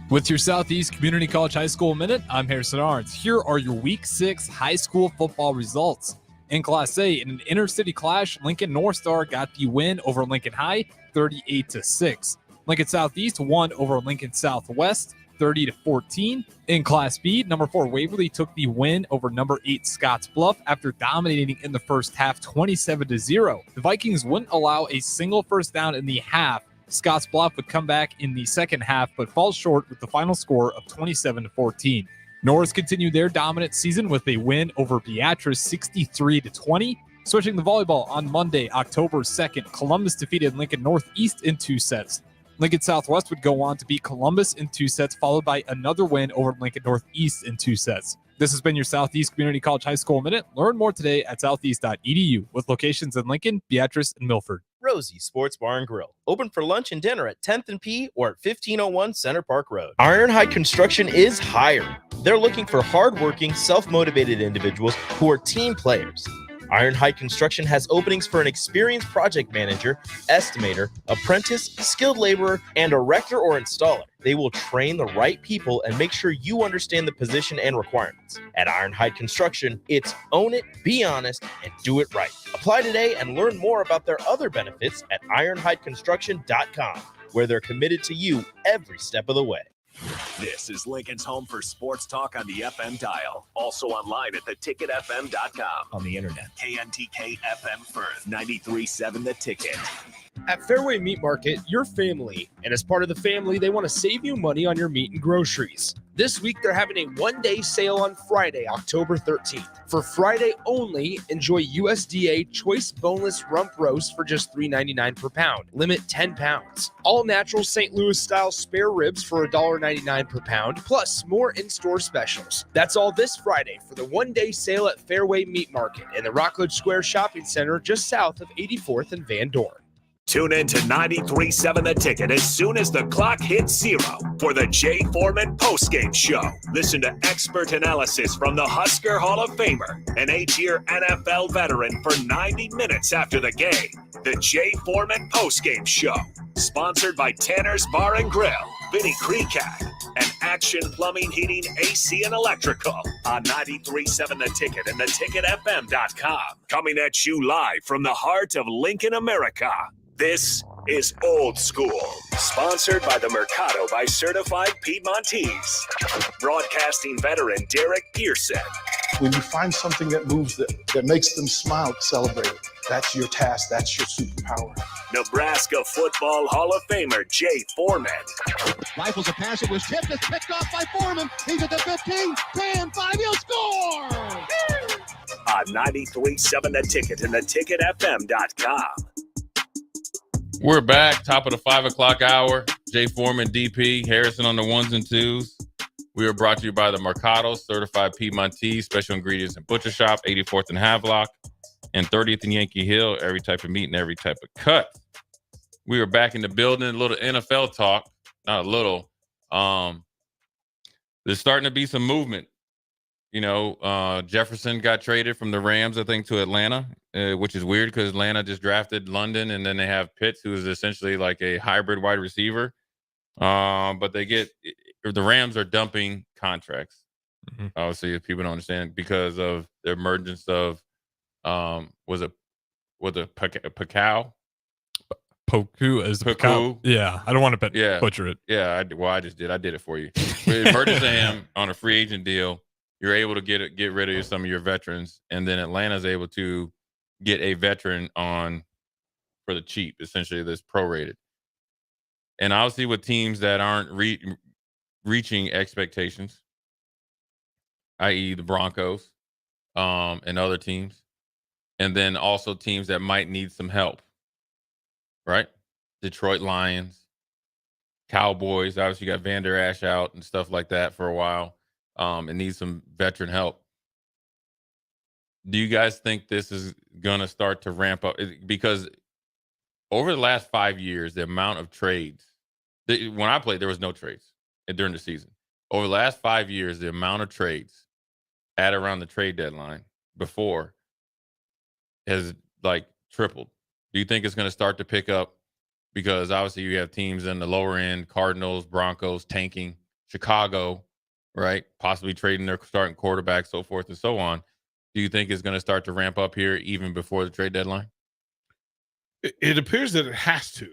With your Southeast Community College High School Minute, I'm Harrison Arns. Here are your Week 6 high school football results. In Class A, in an inter-city clash, Lincoln North Star got the win over Lincoln High, 38-6. Lincoln Southeast won over Lincoln Southwest, 30-14. In Class B, number 4 Waverly took the win over number 8 Scotts Bluff after dominating in the first half, 27-0. The Vikings wouldn't allow a single first down in the half. Scotts Bluff would come back in the second half, but fall short with the final score of 27-14. Norris continued their dominant season with a win over Beatrice, 63-20. Switching the volleyball on Monday, October 2nd, Columbus defeated Lincoln Northeast in 2 sets. Lincoln Southwest would go on to beat Columbus in 2 sets, followed by another win over Lincoln Northeast in 2 sets. This has been your Southeast Community College High School Minute. Learn more today at southeast.edu with locations in Lincoln, Beatrice, and Milford. Rosie Sports Bar and Grill. Open for lunch and dinner at 10th and P or at 1501 Center Park Road. Ironhide Construction is hiring. They're looking for hardworking, self-motivated individuals who are team players. Ironhide Construction has openings for an experienced project manager, estimator, apprentice, skilled laborer, and erector or installer. They will train the right people and make sure you understand the position and requirements. At Ironhide Construction, it's own it, be honest, and do it right. Apply today and learn more about their other benefits at ironhideconstruction.com, where they're committed to you every step of the way. This is Lincoln's home for sports talk on the FM dial. Also online at theticketfm.com. On the internet, KNTK FM Firth, 93.7 The Ticket. At Fairway Meat Market, your family, and as part of the family, they want to save you money on your meat and groceries. This week, they're having a one-day sale on Friday, October 13th. For Friday only, enjoy USDA Choice Boneless Rump Roast for just $3.99 per pound. Limit 10 pounds. All natural St. Louis-style spare ribs for $1.99 per pound, plus more in-store specials. That's all this Friday for the one-day sale at Fairway Meat Market in the Rockledge Square Shopping Center just south of 84th and Van Dorn. Tune in to 93.7 The Ticket as soon as the clock hits 0 for the Jay Foreman postgame show. Listen to expert analysis from the Husker Hall of Famer, an 8-year NFL veteran for 90 minutes after the game. The Jay Foreman postgame show, sponsored by Tanner's Bar and Grill, Vinny Kreekak, and Action Plumbing, Heating, AC, and Electrical on 93.7 The Ticket and theticketfm.com. Coming at you live from the heart of Lincoln, America. This is Old School, sponsored by the Mercado by Certified Piedmontese. Broadcasting veteran Derek Pearson. When you find something that moves them, that makes them smile, celebrate it. That's your task. That's your superpower. Nebraska Football Hall of Famer Jay Foreman. Rifles a pass. It was tipped. It's picked off by Foreman. He's at the 15, 10, 5. He'll score! On 93.7 The Ticket and theticketfm.com. We're back, top of the 5 o'clock hour. Jay Foreman, DP, Harrison on the ones and twos. We are brought to you by the Mercado, Certified Piedmontese, Special Ingredients and Butcher Shop, 84th and Havelock, and 30th and Yankee Hill, every type of meat and every type of cut. We are back in the building, a little NFL talk, not a little. There's starting to be some movement. You know, Jefferson got traded from the Rams, I think, to Atlanta, which is weird because Atlanta just drafted London, and then they have Pitts, who is essentially like a hybrid wide receiver. But the Rams are dumping contracts. Mm-hmm. Obviously, if people don't understand, because of the emergence of was it Pacau? Poku as the Pacau. Yeah, I don't want to butcher it. Yeah, I just did. I did it for you. The emergence of him on a free agent deal. You're able to get rid of some of your veterans, and then Atlanta's able to get a veteran on for the cheap, essentially that's prorated. And obviously with teams that aren't reaching expectations, i.e. the Broncos and other teams, and then also teams that might need some help, right? Detroit Lions, Cowboys, obviously you got Van Der Esch out and stuff like that for a while. And needs some veteran help. Do you guys think this is going to start to ramp up? Because over the last 5 years, the amount of trades, when I played, there was no trades during the season. Over the last 5 years, the amount of trades at around the trade deadline before has like tripled. Do you think it's going to start to pick up? Because obviously you have teams in the lower end, Cardinals, Broncos, tanking, Chicago, right? Possibly trading their starting quarterback, so forth and so on. Do you think it's going to start to ramp up here even before the trade deadline? It appears that it has to.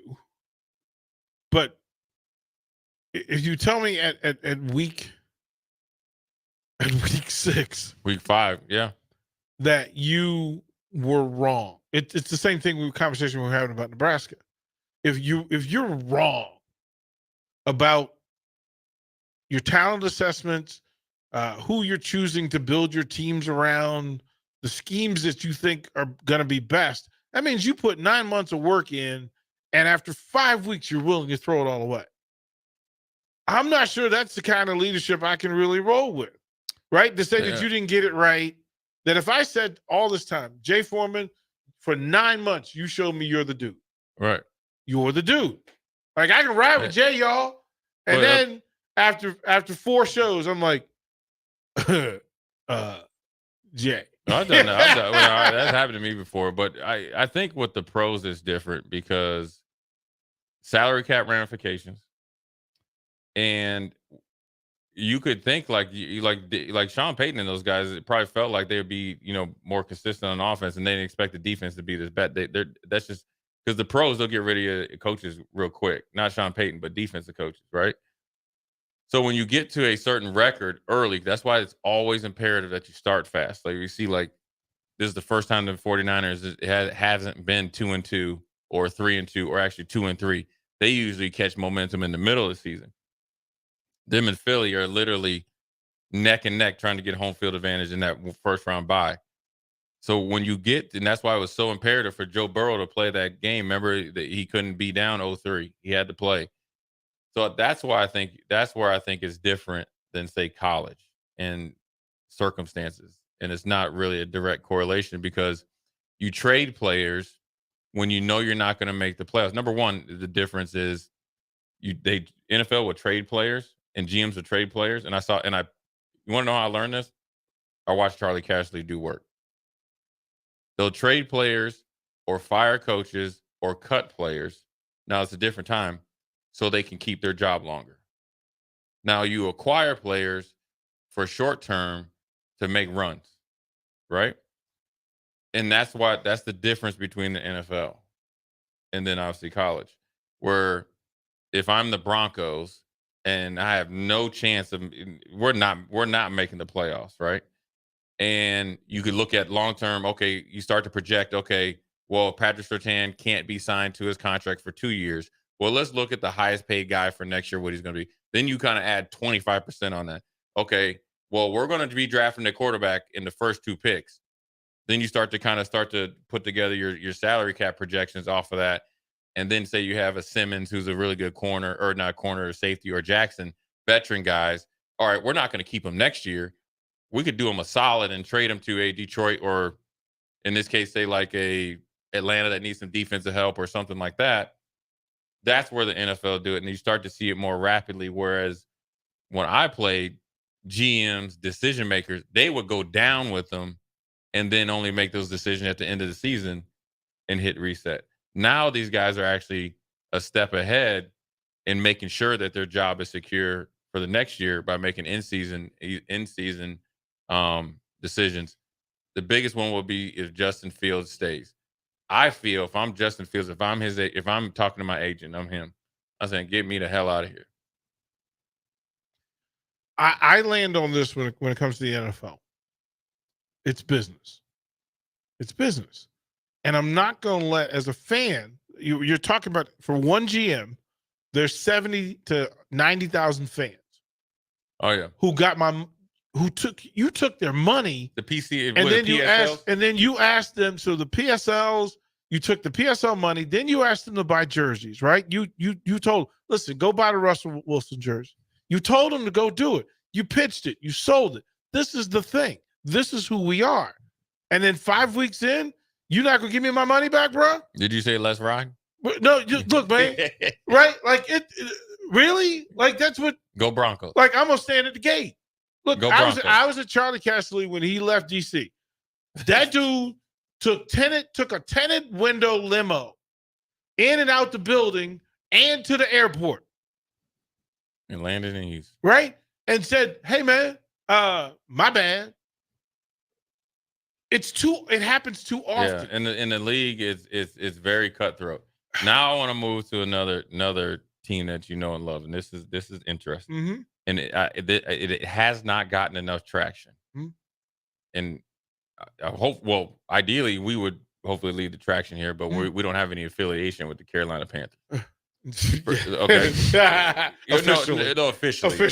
But if you tell me at week 6, week 5, yeah, that you were wrong, it's the same thing with the conversation we were having about Nebraska. If you're wrong about your talent assessments, who you're choosing to build your teams around, the schemes that you think are going to be best, that means you put 9 months of work in, and after 5 weeks, you're willing to throw it all away. I'm not sure that's the kind of leadership I can really roll with, right? To say that you didn't get it right, that if I said all this time, Jay Foreman, for 9 months, you showed me you're the dude. Right. You're the dude. Like, I can ride with Jay, y'all. And then after 4 shows, I'm like, Jay. I've done that. That's happened to me before. But I think with the pros is different because salary cap ramifications, and you could think like Sean Payton and those guys, it probably felt like they would be, more consistent on offense, and they didn't expect the defense to be this bad. That's just because the pros, they'll get rid of your coaches real quick. Not Sean Payton, but defensive coaches, right? So when you get to a certain record early, that's why it's always imperative that you start fast. Like you see, like this is the first time the 49ers hasn't been 2-2 or 3-2 or actually 2-3. They usually catch momentum in the middle of the season. Them and Philly are literally neck and neck trying to get home field advantage in that first round bye. So when you get, and that's why it was so imperative for Joe Burrow to play that game. Remember that he couldn't be down 0-3. He had to play. So that's where I think it's different than, say, college and circumstances. And it's not really a direct correlation because you trade players when you know you're not going to make the playoffs. Number one, the difference is NFL would trade players and GMs would trade players. And you want to know how I learned this? I watched Charlie Cashley do work. They'll trade players or fire coaches or cut players. Now it's a different time, so they can keep their job longer. Now you acquire players for short term to make runs, right? And that's the difference between the NFL and then obviously college, where if I'm the Broncos and I have no chance of, we're not making the playoffs, right? And you could look at long-term, okay, you start to project, okay, well, Patrick Surtain can't be signed to his contract for 2 years. Well, let's look at the highest paid guy for next year, what he's going to be. Then you kind of add 25% on that. Okay, well, we're going to be drafting the quarterback in the first 2 picks. Then you start to put together your salary cap projections off of that. And then say you have a Simmons who's a really good corner, or not corner, or safety, or Jackson, veteran guys. All right, we're not going to keep him next year. We could do him a solid and trade him to a Detroit, or in this case, say like a Atlanta that needs some defensive help or something like that. That's where the NFL do it. And you start to see it more rapidly. Whereas when I played, GMs, decision makers, they would go down with them and then only make those decisions at the end of the season and hit reset. Now these guys are actually a step ahead in making sure that their job is secure for the next year by making in-season decisions. The biggest one will be if Justin Fields stays. I feel if I'm Justin Fields, if I'm talking to my agent, I'm him. I'm saying, get me the hell out of here. I land on this when it comes to the NFL. It's business. It's business. And I'm not going to let, as a fan, you're talking about for one GM, there's 70 to 90,000 fans. Oh yeah. You took their money. The PC and then you asked them. So the PSLs, you took the PSL money. Then you asked them to buy jerseys, right? You told, listen, go buy the Russell Wilson jersey. You told them to go do it. You pitched it. You sold it. This is the thing. This is who we are. And then 5 weeks in, you're not gonna give me my money back, bro? Did you say let's ride? No, look, man. Right? Like it really? Like that's what. Go Broncos. Like I'm gonna stand at the gate. Look, Go I was at Charlie Casserly when he left DC. That dude took a tenant window limo in and out the building and to the airport. And landed in Houston. Right? And said, hey man, my bad. It happens too often. Yeah, in the league, it's very cutthroat. Now I want to move to another team that you know and love, and this is interesting. Mm-hmm. And it has not gotten enough traction. Mm-hmm. And I hope, well, ideally we would hopefully lead the traction here, but we don't have any affiliation with the Carolina Panthers. Okay, officially,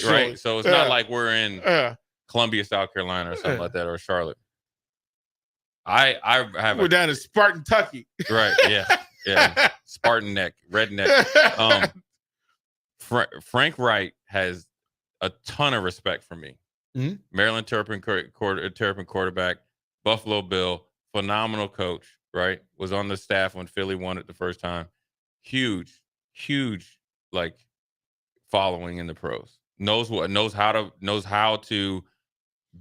right? So it's not like we're in Columbia, South Carolina, or something like that, or Charlotte. We're down in Spartan, Tucky. Right. Yeah. Spartan neck, redneck. Frank Wright has a ton of respect for me. Mm-hmm. Maryland Terrapin quarterback, Buffalo Bill, phenomenal coach. Right. Was on the staff when Philly won it the first time. Huge, like following in the pros. Knows how to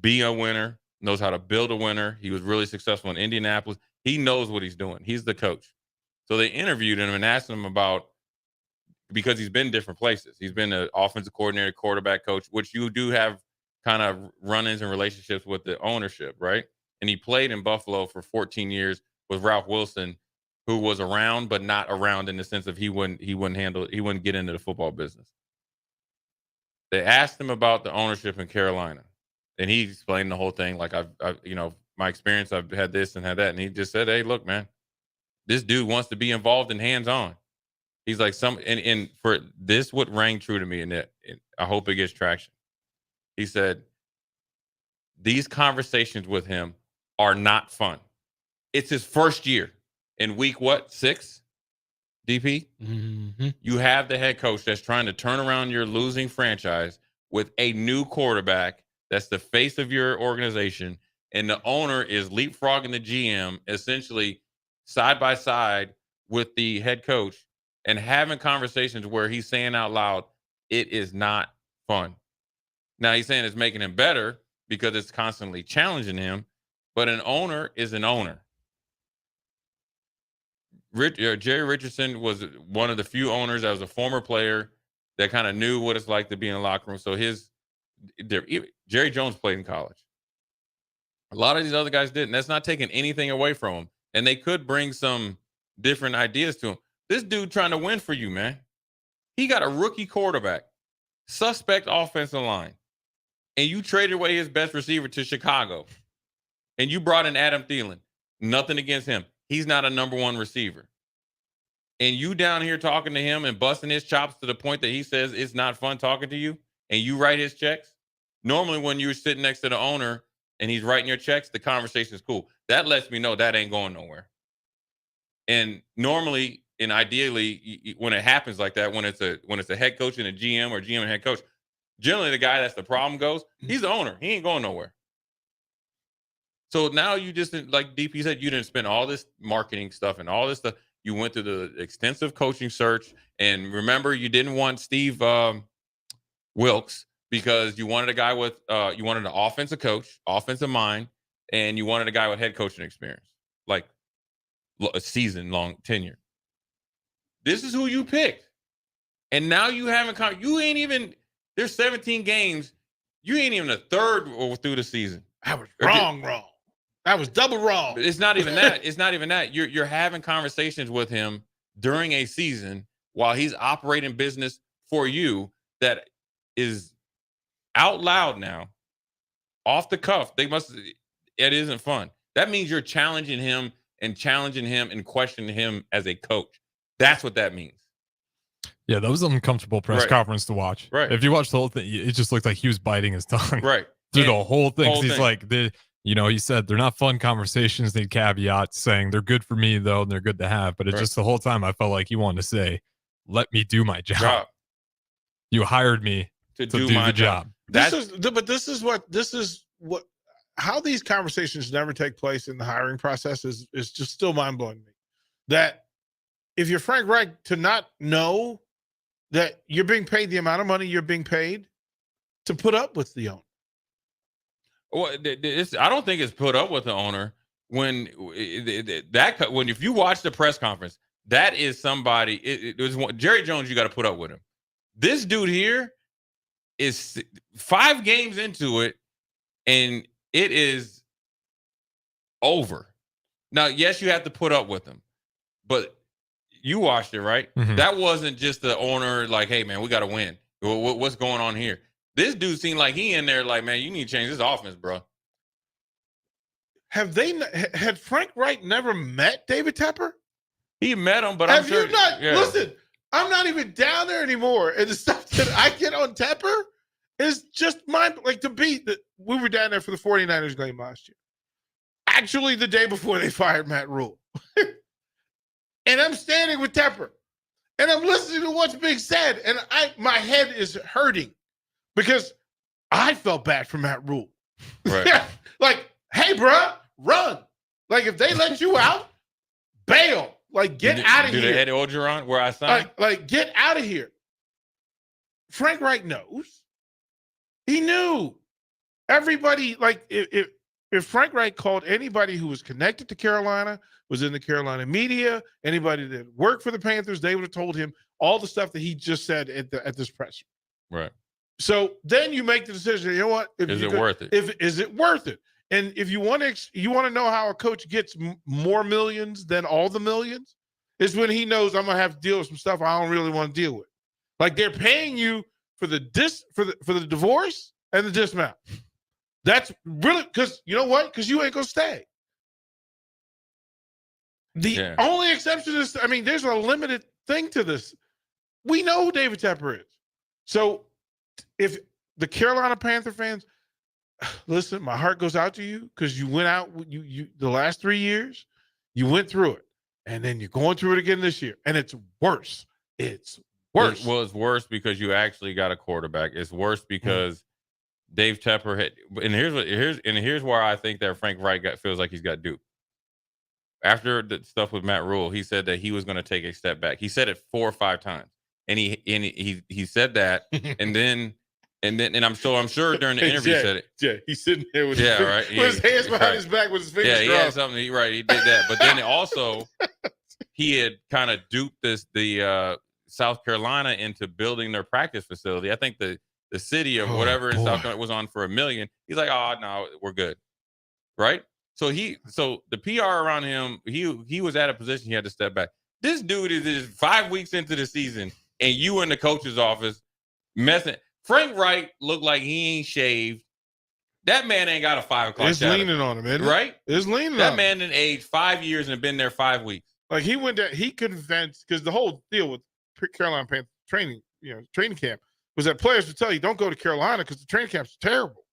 be a winner. Knows how to build a winner. He was really successful in Indianapolis. He knows what he's doing. He's the coach. So they interviewed him and asked him about, because he's been different places. He's been an offensive coordinator, quarterback coach, which you do have kind of run-ins and relationships with the ownership, right? And he played in Buffalo for 14 years with Ralph Wilson, who was around, but not around in the sense of he wouldn't get into the football business. They asked him about the ownership in Carolina, and he explained the whole thing. Like I've my experience, I've had this and had that, and he just said, "Hey, look, man, this dude wants to be involved and hands-on." He's like and for this, what rang true to me, and I hope it gets traction. He said, "These conversations with him are not fun. It's his first year in week 6, DP. Mm-hmm. You have the head coach that's trying to turn around your losing franchise with a new quarterback that's the face of your organization, and the owner is leapfrogging the GM essentially side by side with the head coach and having conversations where he's saying out loud, it is not fun." Now he's saying it's making him better because it's constantly challenging him, but an owner is an owner. Jerry Richardson was one of the few owners that was a former player that kind of knew what it's like to be in the locker room. So Jerry Jones played in college. A lot of these other guys didn't. That's not taking anything away from them. And they could bring some different ideas to him. This dude trying to win for you, man. He got a rookie quarterback, suspect offensive line, and you traded away his best receiver to Chicago, and you brought in Adam Thielen. Nothing against him. He's not a number one receiver. And you down here talking to him and busting his chops to the point that he says it's not fun talking to you, and you write his checks. Normally when you're sitting next to the owner and he's writing your checks, the conversation is cool. That lets me know that ain't going nowhere. And normally and ideally, when it happens like that, when it's a head coach and a GM or GM and head coach, generally the guy that's the problem goes, he's the owner. He ain't going nowhere. So now you just, like DP said, you didn't spend all this marketing stuff and all this stuff. You went through the extensive coaching search. And remember, you didn't want Steve Wilks because you wanted a guy with, you wanted an offensive coach, offensive mind, and you wanted a guy with head coaching experience, like a season-long tenure. This is who you picked. And now you haven't you ain't even, there's 17 games. You ain't even a third through the season. I was wrong. That was double wrong. It's not even that. It's not even that. You're having conversations with him during a season while he's operating business for you that is out loud now, off the cuff. It isn't fun. That means you're challenging him and questioning him as a coach. That's what that means. Yeah, that was an uncomfortable press conference to watch. Right. If you watch the whole thing, it just looked like he was biting his tongue. Right. Through the whole thing. He's like, he said they're not fun conversations. They caveat saying they're good for me though, and they're good to have. But it's just the whole time I felt like he wanted to say, "Let me do my job. You hired me to do my job." This is what how these conversations never take place in the hiring process is just still mind blowing to me. That if you're Frank Reich, to not know that you're being paid the amount of money you're being paid to put up with the owner. Well, I don't think it's put up with the owner if you watch the press conference, that is somebody. It was Jerry Jones. You got to put up with him. This dude here is 5 games into it, and it is over. Now, yes, you have to put up with him, but you watched it, right? Mm-hmm. That wasn't just the owner like, "Hey, man, we got to win. What's going on here?" This dude seemed like he in there like, "Man, you need to change this offense, bro." Had Frank Reich never met David Tepper? He met him, but I'm sure. Listen, I'm not even down there anymore. And the stuff that I get on Tepper is just we were down there for the 49ers game last year. Actually, the day before they fired Matt Rule. And I'm standing with Tepper. And I'm listening to what's being said. And my head is hurting. Because I felt bad for Matt Rule. Right. Like, hey, bro, run. Like, if they let you out, bail. Like, get out of here. Do the Eddie Orgeron where I signed? Like, get out of here. Frank Reich knows. He knew. Everybody, like, if Frank Reich called anybody who was connected to Carolina, was in the Carolina media, anybody that worked for the Panthers, they would have told him all the stuff that he just said at this presser. Right. So then you make the decision. You know what? Is it worth it? Is it worth it? And if you want to know how a coach gets more millions than all the millions, is when he knows I'm gonna have to deal with some stuff I don't really want to deal with. Like, they're paying you for the divorce and the dismount. That's really because you know what? Because you ain't gonna stay. The only exception is, I mean, there's a limited thing to this. We know who David Tepper is. So if the Carolina Panther fans, listen, my heart goes out to you because you went out, you the last 3 years, you went through it. And then you're going through it again this year. And it's worse. It's worse. Well, it's worse because you actually got a quarterback. It's worse because Dave Tepper had, and here's where I think that Frank Reich feels like he's got duped. After the stuff with Matt Rule, he said that he was going to take a step back. He said it 4 or 5 times, and he said that, and I'm sure during the interview he said it. Yeah, he's sitting there with right, with his hands behind his back with his fingers. Yeah, he had something. He did that, but then also he had kind of duped the South Carolina into building their practice facility. I think the city of whatever in South Carolina was on for $1 million. He's like, oh no, we're good, right? So the PR around him, he was at a position he had to step back. This dude is 5 weeks into the season, and you in the coach's office messing. Frank Reich looked like he ain't shaved. That man ain't got a 5 o'clock. It's leaning on him, isn't it? Right? It's leaning on him. That man done aged 5 years and been there 5 weeks. Like he went there, he convinced, because the whole deal with Carolina Panther training camp was that players would tell you don't go to Carolina because the training camp's terrible.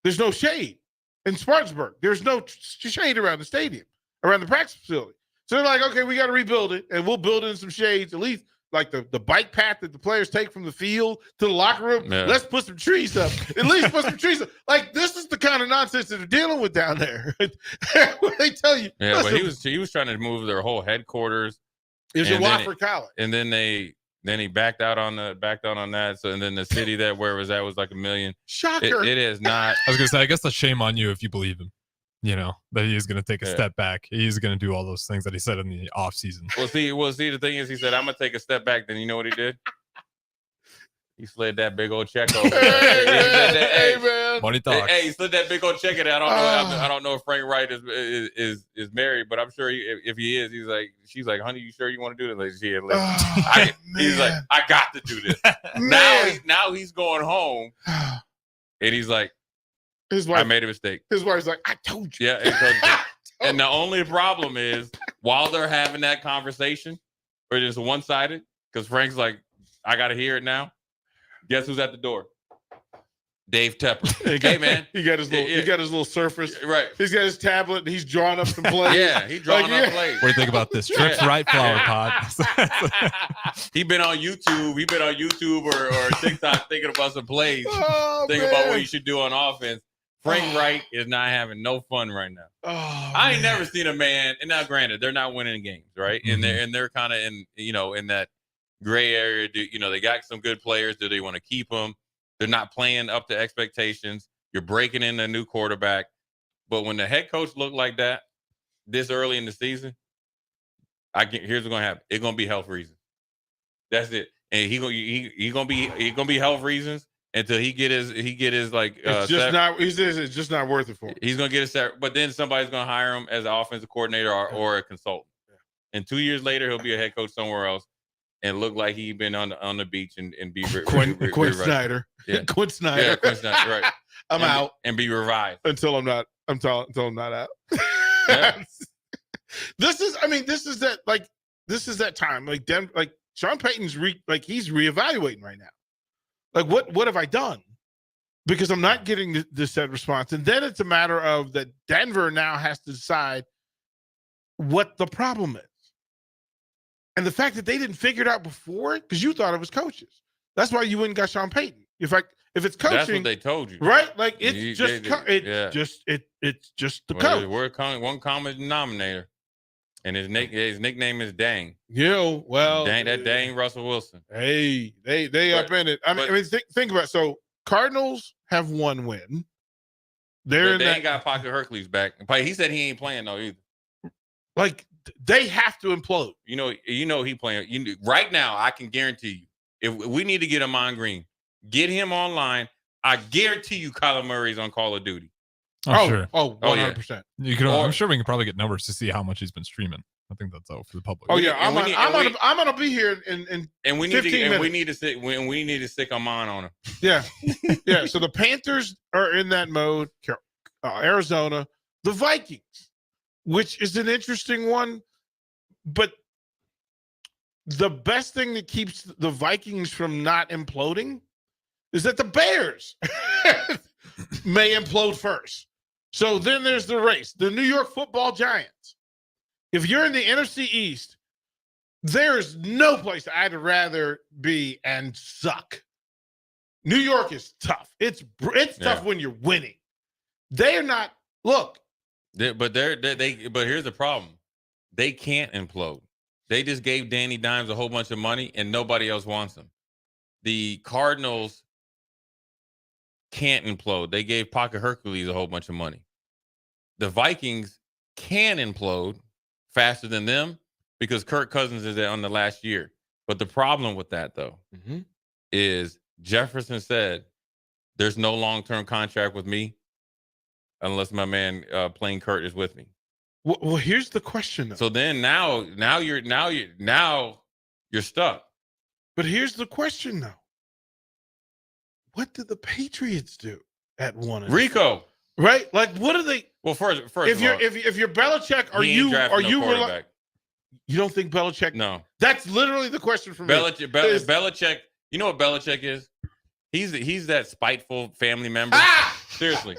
There's no shade. In Spartanburg, there's no shade around the stadium, around the practice facility. So they're like, okay, we got to rebuild it, and we'll build in some shades, at least like the bike path that the players take from the field to the locker room. Yeah. Let's put some trees up. At least put some trees up. Like, this is the kind of nonsense that they're dealing with down there. They tell you. Yeah, but he was trying to move their whole headquarters. It was in Wofford College. And then he backed out on that. So and then the city where it was at was like $1 million. Shocker. It is not. I was gonna say, I guess that's shame on you if you believe him. You know, that he is gonna take a step back. He's gonna do all those things that he said in the off season. Well, see, the thing is, he said, I'm gonna take a step back. Then you know what he did? He slid that big old check over. Hey, man. Money talks. Hey, he slid that big old check in. I don't know if Frank Wright is married, but I'm sure if he is, she's like, honey, you sure you want to do this? Like, he's like, I got to do this. now he's going home, and he's like, his wife, I made a mistake. His wife's like, I told you. Yeah, and the only problem is while they're having that conversation, or just one-sided, because Frank's like, I got to hear it now. Guess who's at the door? Dave Tepper. Hey, man. He got his little surface. Right. He's got his tablet. And he's drawing up some plays. Yeah, he's drawing up plays. What do you think about this? Trips Right Flower Pot. He been on YouTube or TikTok thinking about some plays. Thinking about what you should do on offense. Frank Wright is not having no fun right now. I ain't never seen a man, and now granted, they're not winning games, right? Mm-hmm. And they're kind of in that gray area. They got some good players. Do they want to keep them? They're not playing up to expectations. You're breaking in a new quarterback. But when the head coach looked like that this early in the season, here's what's gonna happen. It's gonna be health reasons. That's it. And he gonna be health reasons until he get his like. It's just not worth it for him. He's gonna get his, but then somebody's gonna hire him as an offensive coordinator or a consultant. Yeah. And 2 years later, he'll be a head coach somewhere else. And look like he'd been on the beach and be Quinn Snyder. Yeah. Quinn Snyder. Yeah, Quinn Snyder. Right. I'm out and be revived until I'm not. Until I'm not out. Yeah. This is that time. Like Sean Payton's he's reevaluating right now. Like what have I done? Because I'm not getting this said response, and then it's a matter of that Denver now has to decide what the problem is. And the fact that they didn't figure it out before, because you thought it was coaches. That's why you went and got Sean Payton. If it's coaching, that's what they told you, right? Like it's just the coach. We're one common denominator, and his nickname is Dang. Yeah, well, Dang Russell Wilson. Hey, they up in it. I mean, think about it. So Cardinals have 1 win. They ain't got Pocket Hercules back. He said he ain't playing though either. Like. They have to implode. You know he playing. Right now, I can guarantee you, if we need to get Ahman Green, get him online. I guarantee you, Kyler Murray's on Call of Duty. Oh, sure. Oh, 100%. Yeah. I'm sure we can probably get numbers to see how much he's been streaming. I think that's out for the public. Oh yeah, I'm gonna be here in we need 15 minutes. And we need to stick a mine on him. Yeah, yeah. So the Panthers are in that mode. Arizona, the Vikings, which is an interesting one, but the best thing that keeps the Vikings from not imploding is that the Bears may implode first. So then there's the race. The New York Football Giants. If you're in the NFC East, there's no place I'd rather be and suck. New York is tough. It's tough when you're winning. They're not. Look, but here's the problem. They can't implode. They just gave Danny Dimes a whole bunch of money, and nobody else wants him. The Cardinals can't implode. They gave Pocket Hercules a whole bunch of money. The Vikings can implode faster than them because Kirk Cousins is on the last year. But the problem with that, though, is Jefferson said, there's no long-term contract with me unless my man Plain Kurt is with me. Well, here's the question, though. So then now you're stuck. But here's the question, though. What did the Patriots do at 1? Rico, right? Like, what are they? Well, first, if you're Belichick, you don't think Belichick? No, that's literally the question for me. Belichick. You know what Belichick is? He's that spiteful family member. Seriously,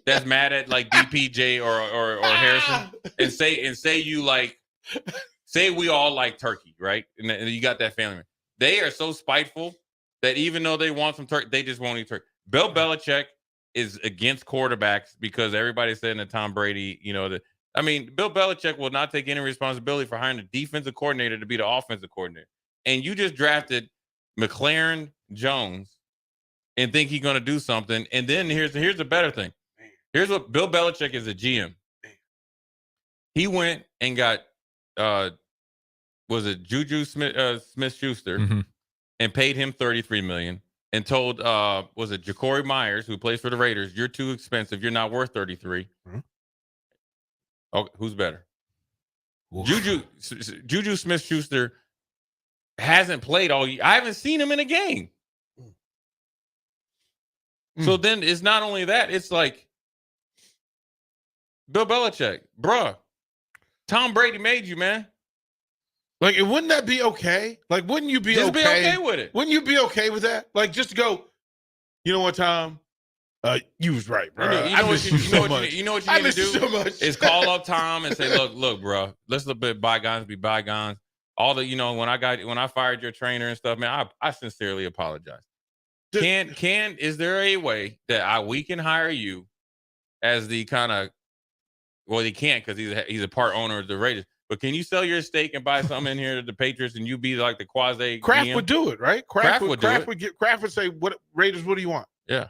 that's mad at like DPJ or Harrison, and say you like, say we all like turkey, right? And you got that family member. They are so spiteful that even though they want some turkey, they just won't eat turkey. Bill Belichick is against quarterbacks because everybody's saying that Tom Brady, Bill Belichick will not take any responsibility for hiring a defensive coordinator to be the offensive coordinator. And you just drafted McLaren Jones and think he's going to do something. And then here's the better thing. Here's what Bill Belichick is a GM. He went and got, was it Juju Smith-Schuster, and paid him $33 million, and told was it Ja'Cory Myers, who plays for the Raiders, you're too expensive, you're not worth 33. Oh, who's better? Juju Smith-Schuster hasn't played all year. I haven't seen him in a game. So then it's not only that, it's like Bill Belichick, bruh, Tom Brady made you, man. Like, wouldn't that be okay? Like, wouldn't you be okay with it? Wouldn't you be okay with that? Like, just to go, you know what, Tom? You was right, bro. I miss you so much. You know what you need to do is call up Tom and say, look, bro, let's let bygones be bygones. All the, when I fired your trainer and stuff, man, I sincerely apologize. Is there a way that we can hire you as the kind of, well, he can't because he's a part owner of the Raiders. But can you sell your stake and buy something in here to the Patriots and you be like the quasi? Kraft GM? would do it, right? Kraft would say, "What Raiders? What do you want?" Yeah,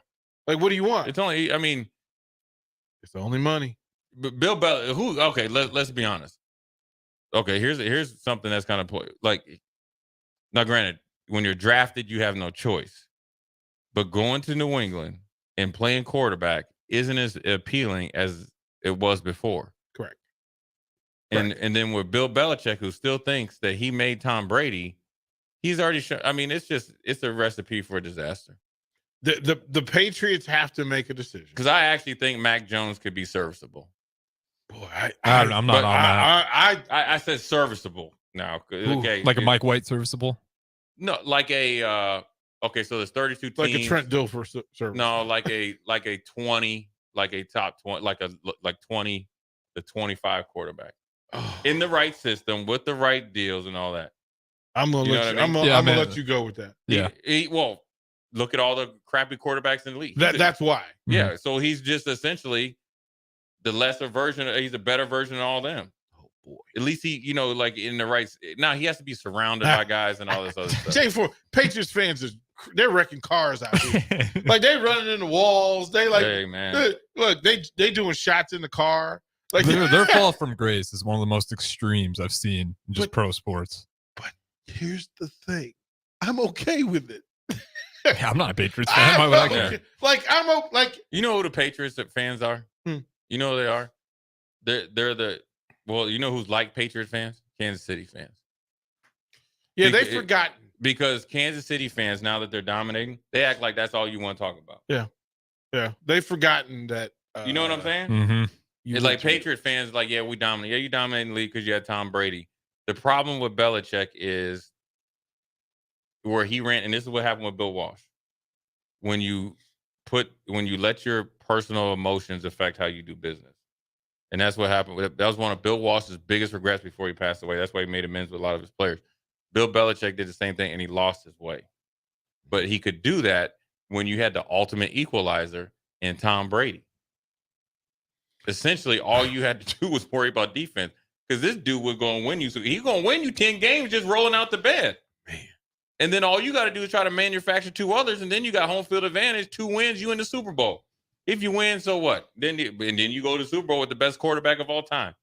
like what do you want? It's only, it's the only money. But Bill Belichick, okay, let's be honest. Okay, here's something that's kind of like. Now, granted, when you're drafted, you have no choice. But going to New England and playing quarterback isn't as appealing as it was before. Correct. And then with Bill Belichick, who still thinks that he made Tom Brady, he's already shown. It's a recipe for disaster. The Patriots have to make a decision. Because I actually think Mac Jones could be serviceable. Boy, I'm not on that. I said serviceable now. Okay, like a Mike White serviceable? No, like a okay. So there's 32 teams. Like a Trent Dilfer service. No, like a 20, like a top 20, like 20 to 25 quarterback. In the right system with the right deals and all that. I'm gonna let you go with that. Yeah. Well, look at all the crappy quarterbacks in the league. That's why. Yeah. Mm-hmm. So he's just essentially the lesser version. He's a better version of all them. Oh boy. At least he, like in the right. Now he has to be surrounded by guys and all this other stuff. Same for Patriots fans they're wrecking cars out here. Like they running into walls. They like, hey, man. Look, they doing shots in the car. Like their fall from grace is one of the most extremes I've seen in just pro sports. But here's the thing, I'm okay with it. Yeah, I'm not a Patriots fan. Why would I care? You know who the Patriots fans are? You know who they are? They're Well, you know who's like Patriot fans? Kansas City fans. Yeah, they've forgotten. Because Kansas City fans, now that they're dominating, they act like that's all you want to talk about. Yeah. They've forgotten that. You know what I'm saying? Mm-hmm. It's like Patriot fans, like, yeah, we dominate. Yeah, you dominating the league because you had Tom Brady. The problem with Belichick is where he ran, and this is what happened with Bill Walsh. When you let your personal emotions affect how you do business. And that's what happened. That was one of Bill Walsh's biggest regrets before he passed away. That's why he made amends with a lot of his players. Bill Belichick did the same thing, and he lost his way. But he could do that when you had the ultimate equalizer in Tom Brady. Essentially, all you had to do was worry about defense because this dude was going to win you. So he's going to win you 10 games just rolling out the bed. Man. And then all you got to do is try to manufacture 2 others, and then you got home field advantage, 2 wins, you in the Super Bowl. If you win, so what? And then you go to the Super Bowl with the best quarterback of all time.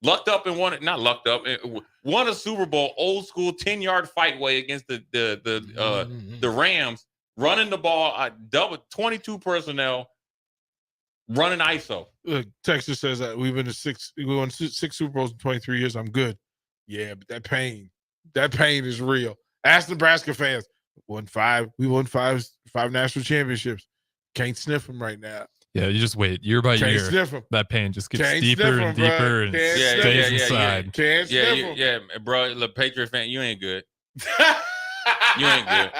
Lucked up and won it. Not lucked up. Won a Super Bowl, old school 10-yard fight way against the Rams, running the ball, double 22 personnel, running ISO. Look, Texas says that we won 6 Super Bowls in 23 years. I'm good. Yeah, but that pain is real. Ask Nebraska fans. We won five national championships. Can't sniff them right now. Yeah, you just wait year by year. That pain just gets deeper and deeper and stays inside. Can't sniff them. Yeah, bro. The Patriot fan, you ain't good. You ain't good,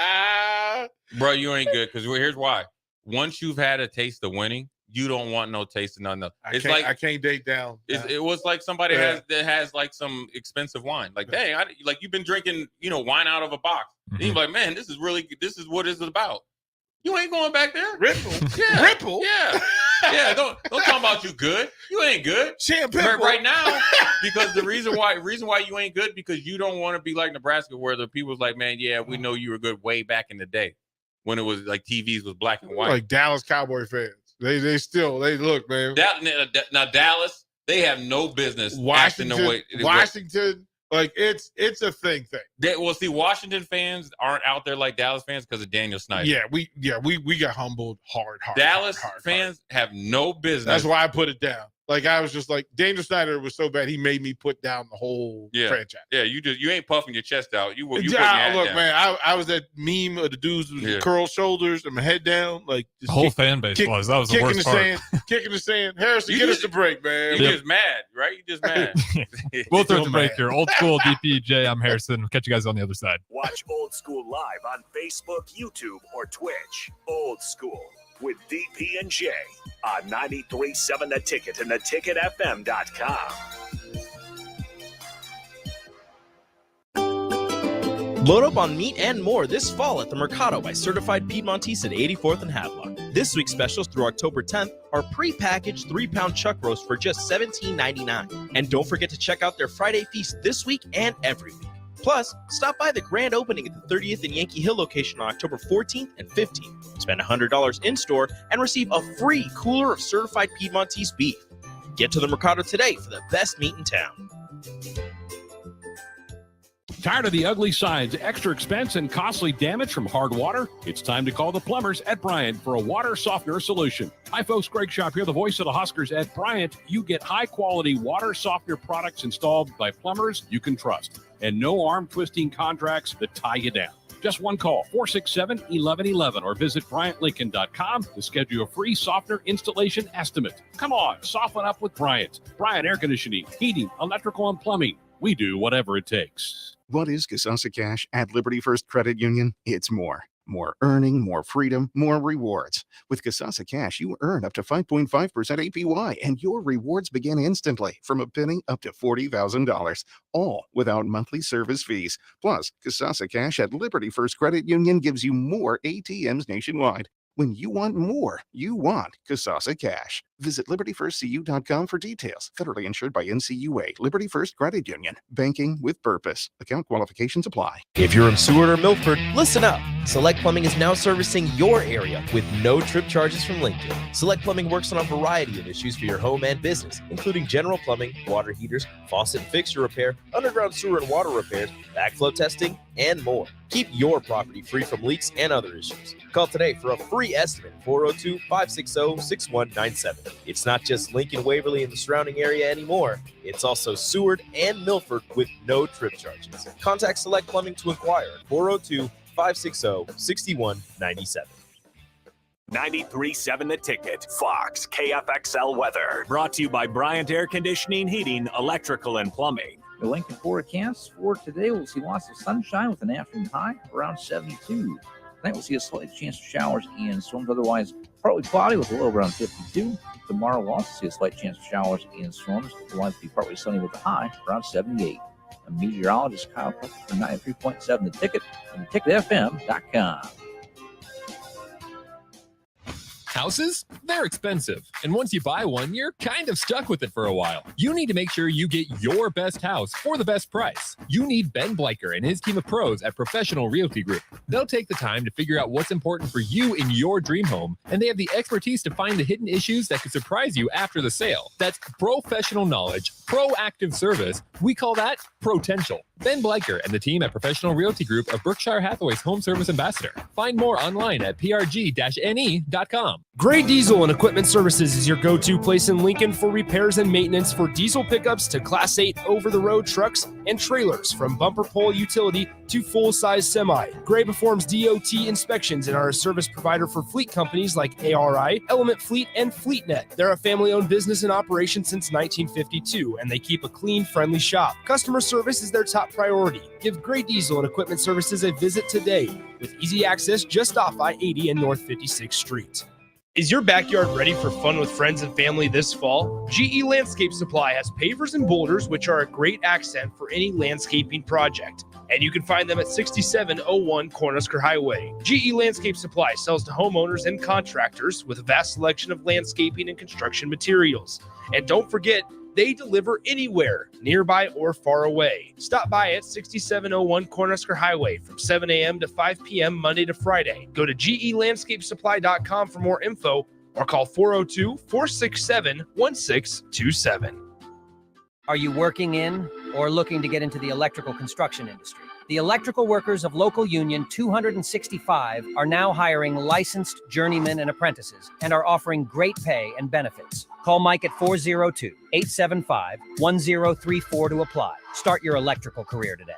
bro. You ain't good because here's why. Once you've had a taste of winning, you don't want no taste of nothing else. I can't date down. It was like somebody has like some expensive wine. Like, dang, like you've been drinking, wine out of a box. And you're like, man, this is what it's about. You ain't going back there. Ripple. Yeah. Ripple. Yeah. Yeah. Don't talk about you good. You ain't good. Right now, because the reason why you ain't good because you don't want to be like Nebraska, where the people's like, man, yeah, we know you were good way back in the day when it was like TVs was black and white. Like Dallas Cowboy fans. They look, man. Now Dallas, they have no business acting the way Washington. Like it's a thing. See, Washington fans aren't out there like Dallas fans because of Daniel Snyder. Yeah, we got humbled hard. Dallas fans have no business. That's why I put it down. Like I was just like Daniel Snyder was so bad he made me put down the whole franchise. Yeah, you ain't puffing your chest out. You look, down. man. I was that meme of the dudes with the curled shoulders and my head down, like the whole fan base that was the worst part. Kicking the sand. Harrison, get us the break, man. You're just mad, right? You're just mad. We'll throw the break here. Old School DPJ. I'm Harrison. We'll catch you guys on the other side. Watch Old School live on Facebook, YouTube, or Twitch. Old School with DP and J on 93.7 The Ticket and theticketfm.com. Load up on meat and more this fall at the Mercado by Certified Piedmontese at 84th and Havelock. This week's specials through October 10th are pre-packaged 3-pound chuck roast for just $17.99. And don't forget to check out their Friday feast this week and every week. Plus, stop by the grand opening at the 30th and Yankee Hill location on October 14th and 15th. Spend $100 in-store and receive a free cooler of certified Piedmontese beef. Get to the Mercado today for the best meat in town. Tired of the ugly signs, extra expense, and costly damage from hard water? It's time to call the plumbers at Bryant for a water softener solution. Hi, folks. Greg Shop here, the voice of the Huskers at Bryant. You get high-quality water softener products installed by plumbers you can trust, and no arm-twisting contracts that tie you down. Just one call, 467-1111, or visit BryantLincoln.com to schedule a free softener installation estimate. Come on, soften up with Bryant. Bryant Air Conditioning, Heating, Electrical, and Plumbing. We do whatever it takes. What is Kasasa Cash at Liberty First Credit Union? It's more. More earning, more freedom, more rewards. With Kasasa Cash, you earn up to 5.5% APY, and your rewards begin instantly from a penny up to $40,000, all without monthly service fees. Plus, Kasasa Cash at Liberty First Credit Union gives you more ATMs nationwide. When you want more, you want Kasasa Cash. Visit libertyfirstcu.com for details. Federally insured by NCUA. Liberty First Credit Union. Banking with purpose. Account qualifications apply. If you're in Seward or Milford, listen up. Select Plumbing is now servicing your area with no trip charges from Lincoln. Select Plumbing works on a variety of issues for your home and business, including general plumbing, water heaters, faucet and fixture repair, underground sewer and water repairs, backflow testing, and more. Keep your property free from leaks and other issues. Call today for a free estimate, 402-560-6197. It's not just Lincoln, Waverly, and the surrounding area anymore. It's also Seward and Milford with no trip charges. Contact Select Plumbing to inquire at 402-560-6197. 93.7 The Ticket, Fox, KFXL weather. Brought to you by Bryant Air Conditioning, Heating, Electrical, and Plumbing. The Lincoln forecast for today, we'll see lots of sunshine with an afternoon high around 72. Tonight we'll see a slight chance of showers and storms, otherwise partly cloudy with a low around 52. Tomorrow we'll also see a slight chance of showers and storms, otherwise be partly sunny with a high around 78. A meteorologist Kyle Cook for 93.7 The Ticket and theticketfm.com. Houses? They're expensive. And once you buy one, you're kind of stuck with it for a while. You need to make sure you get your best house for the best price. You need Ben Bleicher and his team of pros at Professional Realty Group. They'll take the time to figure out what's important for you in your dream home, and they have the expertise to find the hidden issues that could surprise you after the sale. That's professional knowledge, proactive service. We call that potential. Ben Bleicher and the team at Professional Realty Group are Berkshire Hathaway's home service ambassador. Find more online at prg-ne.com. Gray Diesel and Equipment Services is your go-to place in Lincoln for repairs and maintenance for diesel pickups to Class 8 over-the-road trucks and trailers, from bumper pole utility to full-size semi. Gray performs DOT inspections and are a service provider for fleet companies like ARI, Element Fleet, and FleetNet. They're a family-owned business in operation since 1952, and they keep a clean, friendly shop. Customer service is their top priority. Give Gray Diesel and Equipment Services a visit today, with easy access just off I-80 and North 56th Street. Is your backyard ready for fun with friends and family this fall? GE Landscape Supply has pavers and boulders, which are a great accent for any landscaping project. And you can find them at 6701 Cornhusker Highway. GE Landscape Supply sells to homeowners and contractors with a vast selection of landscaping and construction materials. And don't forget, they deliver anywhere, nearby or far away. Stop by at 6701 Cornhusker Highway from 7 a.m. to 5 p.m. Monday to Friday. Go to gelandscapesupply.com for more info or call 402-467-1627. Are you working in or looking to get into the electrical construction industry? The electrical workers of Local Union 265 are now hiring licensed journeymen and apprentices and are offering great pay and benefits. Call Mike at 402-875-1034 to apply. Start your electrical career today.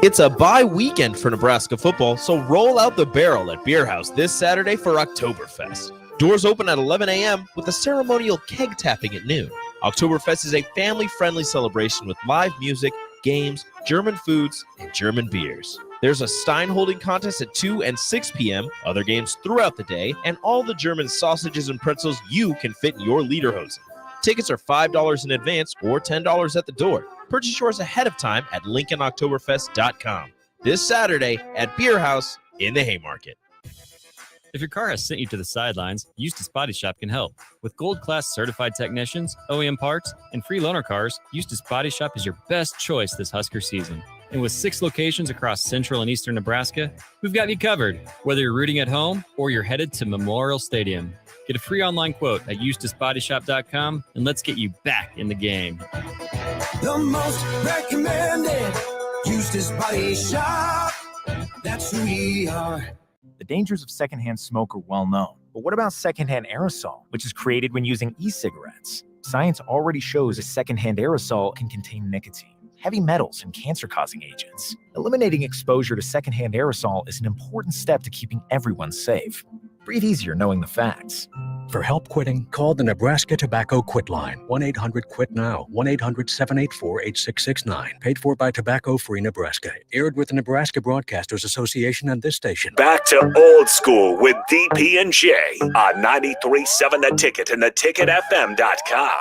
It's a bye weekend for Nebraska football, so roll out the barrel at Beer House this Saturday for Oktoberfest. Doors open at 11 a.m. with a ceremonial keg tapping at noon. Oktoberfest is a family-friendly celebration with live music, games, German foods, and German beers. There's a Stein holding contest at 2 and 6 p.m., other games throughout the day, and all the German sausages and pretzels you can fit in your lederhosen. Tickets are $5 in advance or $10 at the door. Purchase yours ahead of time at LincolnOktoberfest.com. This Saturday at Beer House in the Haymarket. If your car has sent you to the sidelines, Eustace Body Shop can help. With gold-class certified technicians, OEM parts, and free loaner cars, Eustace Body Shop is your best choice this Husker season. And with 6 locations across central and eastern Nebraska, we've got you covered, whether you're rooting at home or you're headed to Memorial Stadium. Get a free online quote at EustaceBodyShop.com, and let's get you back in the game. The most recommended Eustace Body Shop. That's who we are. The dangers of secondhand smoke are well known. But what about secondhand aerosol, which is created when using e-cigarettes? Science already shows a secondhand aerosol can contain nicotine, heavy metals, and cancer-causing agents. Eliminating exposure to secondhand aerosol is an important step to keeping everyone safe. Breathe easier knowing the facts. For help quitting, call the Nebraska Tobacco Quit Line, 1-800-QUIT-NOW, 1-800-784-8669. Paid for by Tobacco Free Nebraska. Aired with the Nebraska Broadcasters Association and this station. Back to old school with DP and J on 93.7 The Ticket and theticketfm.com.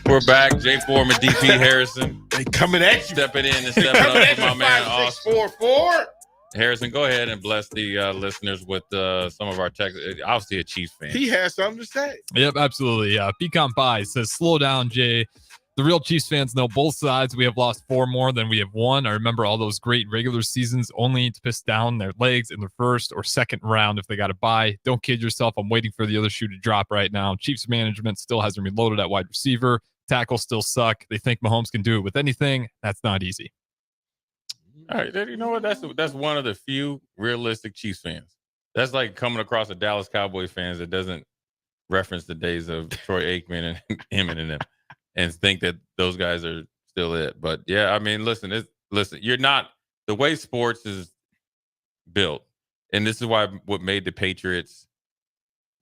We're back. Jay Foreman, DP Harrison. They coming at you. Stepping in and stepping up for my man, Austin. 5-6-4-4. Harrison, go ahead and bless the listeners with some of our text. Obviously a Chiefs fan. He has something to say. Yep, absolutely. Pecan Pie says, slow down, Jay. The real Chiefs fans know both sides. We have lost 4 more than we have won. I remember all those great regular seasons only to piss down their legs in the first or second round if they got a bye. Don't kid yourself. I'm waiting for the other shoe to drop right now. Chiefs management still hasn't reloaded at wide receiver. Tackles still suck. They think Mahomes can do it with anything. That's not easy. All right, you know what? That's one of the few realistic Chiefs fans. That's like coming across a Dallas Cowboys fans that doesn't reference the days of Troy Aikman and Emmett and them, and think that those guys are still it. But yeah, I mean, listen, you're not the way sports is built, and this is why what made the Patriots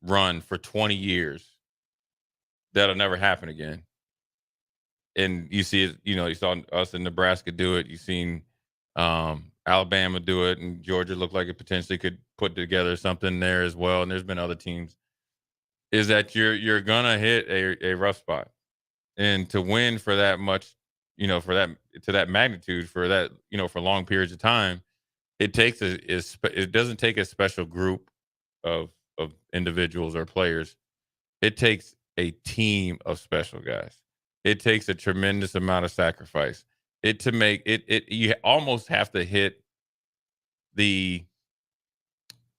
run for 20 years. That'll never happen again. And you see it, you saw us in Nebraska do it. You've seen Alabama do it, and Georgia looked like it potentially could put together something there as well. And there's been other teams. Is that you're gonna hit a rough spot, and to win for that much, for that magnitude, for that, for long periods of time, it doesn't take a special group of individuals or players. It takes a team of special guys. It takes a tremendous amount of sacrifice. You almost have to hit the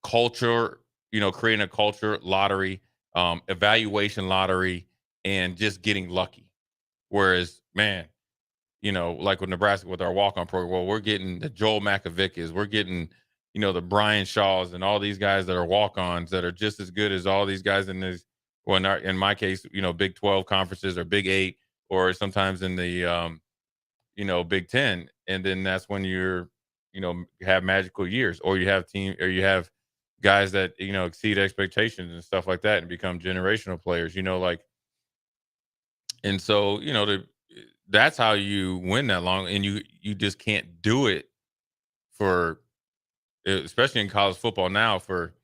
culture, creating a culture lottery, evaluation lottery, and just getting lucky. Whereas, man, like with Nebraska with our walk-on program, well, we're getting the Joel Makovickas, we're getting, the Brian Shaws and all these guys that are walk-ons that are just as good as all these guys in this. Well, in my case, Big 12 conferences or Big 8, or sometimes in the, Big 10. And then that's when you're, have magical years, or you have guys that, exceed expectations and stuff like that and become generational players, and so, that's how you win that long. And you just can't do it for, especially in college football now, for,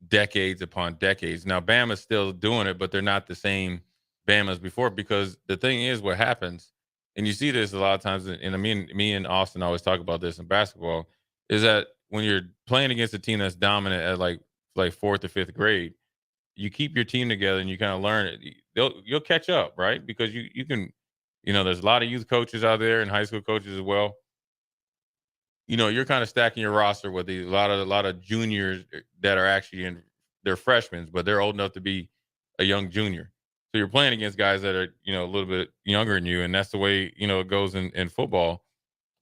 decades upon decades. Now, Bama's still doing it, but they're not the same Bama as before, because the thing is, what happens, and you see this a lot of times, and me and Austin always talk about this in basketball, is that when you're playing against a team that's dominant at like fourth or fifth grade, you keep your team together and you kind of learn it. You'll catch up, right? Because you can, there's a lot of youth coaches out there and high school coaches as well. You're kind of stacking your roster with a lot of juniors that are actually they're freshmen, but they're old enough to be a young junior. So you're playing against guys that are, a little bit younger than you. And that's the way, it goes in football.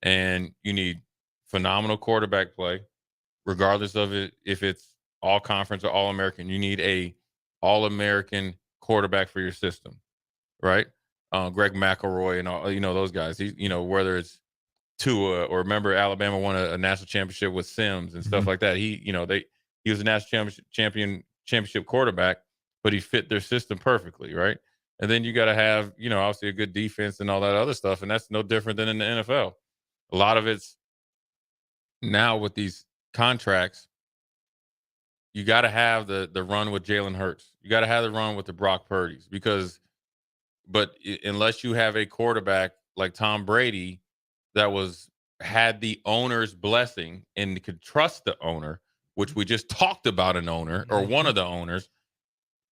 And you need phenomenal quarterback play, regardless of it, if it's all conference or all American. You need a all American quarterback for your system, right? Greg McElroy and all, those guys, whether it's Tua, or remember Alabama won a national championship with Sims and stuff like that. He was a national championship quarterback, but he fit their system perfectly, right? And then you got to have, obviously a good defense and all that other stuff, and that's no different than in the NFL. A lot of it's now with these contracts, you got to have the run with Jalen Hurts. You got to have the run with the Brock Purdy's, but unless you have a quarterback like Tom Brady that had the owner's blessing and could trust the owner, which we just talked about an owner or one of the owners.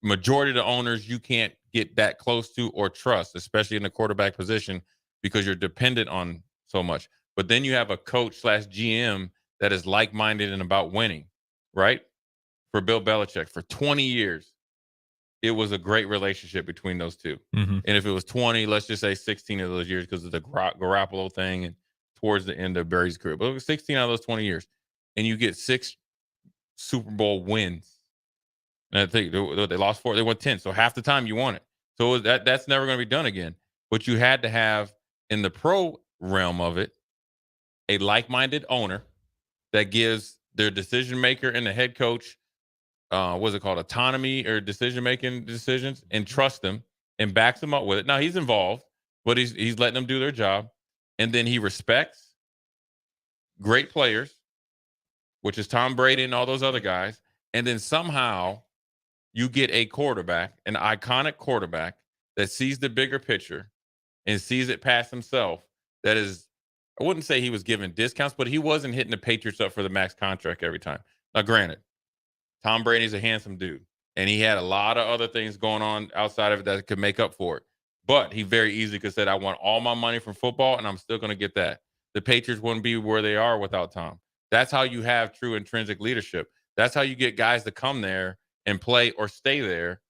Majority of the owners you can't get that close to or trust, especially in the quarterback position, because you're dependent on so much. But then you have a coach / GM that is like-minded and about winning, right? For Bill Belichick, for 20 years, it was a great relationship between those two. Mm-hmm. And if it was 20, let's just say 16 of those years, because of the Garoppolo thing and towards the end of Barry's career, but it was 16 out of those 20 years, and you get 6 Super Bowl wins. And I think they lost 4, they won 10. So half the time you won it. So that's never going to be done again. But you had to have, in the pro realm of it, a like-minded owner that gives their decision maker and the head coach, what's it called, autonomy or decision-making decisions, and trust them and backs them up with it. Now, he's involved, but he's letting them do their job. And then he respects great players, which is Tom Brady and all those other guys. And then somehow you get a quarterback, an iconic quarterback that sees the bigger picture and sees it past himself. That is, I wouldn't say he was given discounts, but he wasn't hitting the Patriots up for the max contract every time. Now, granted, Tom Brady's a handsome dude, and he had a lot of other things going on outside of it that could make up for it. But he very easily could have said, I want all my money from football, and I'm still going to get that. The Patriots wouldn't be where they are without Tom. That's how you have true intrinsic leadership. That's how you get guys to come there and play or stay there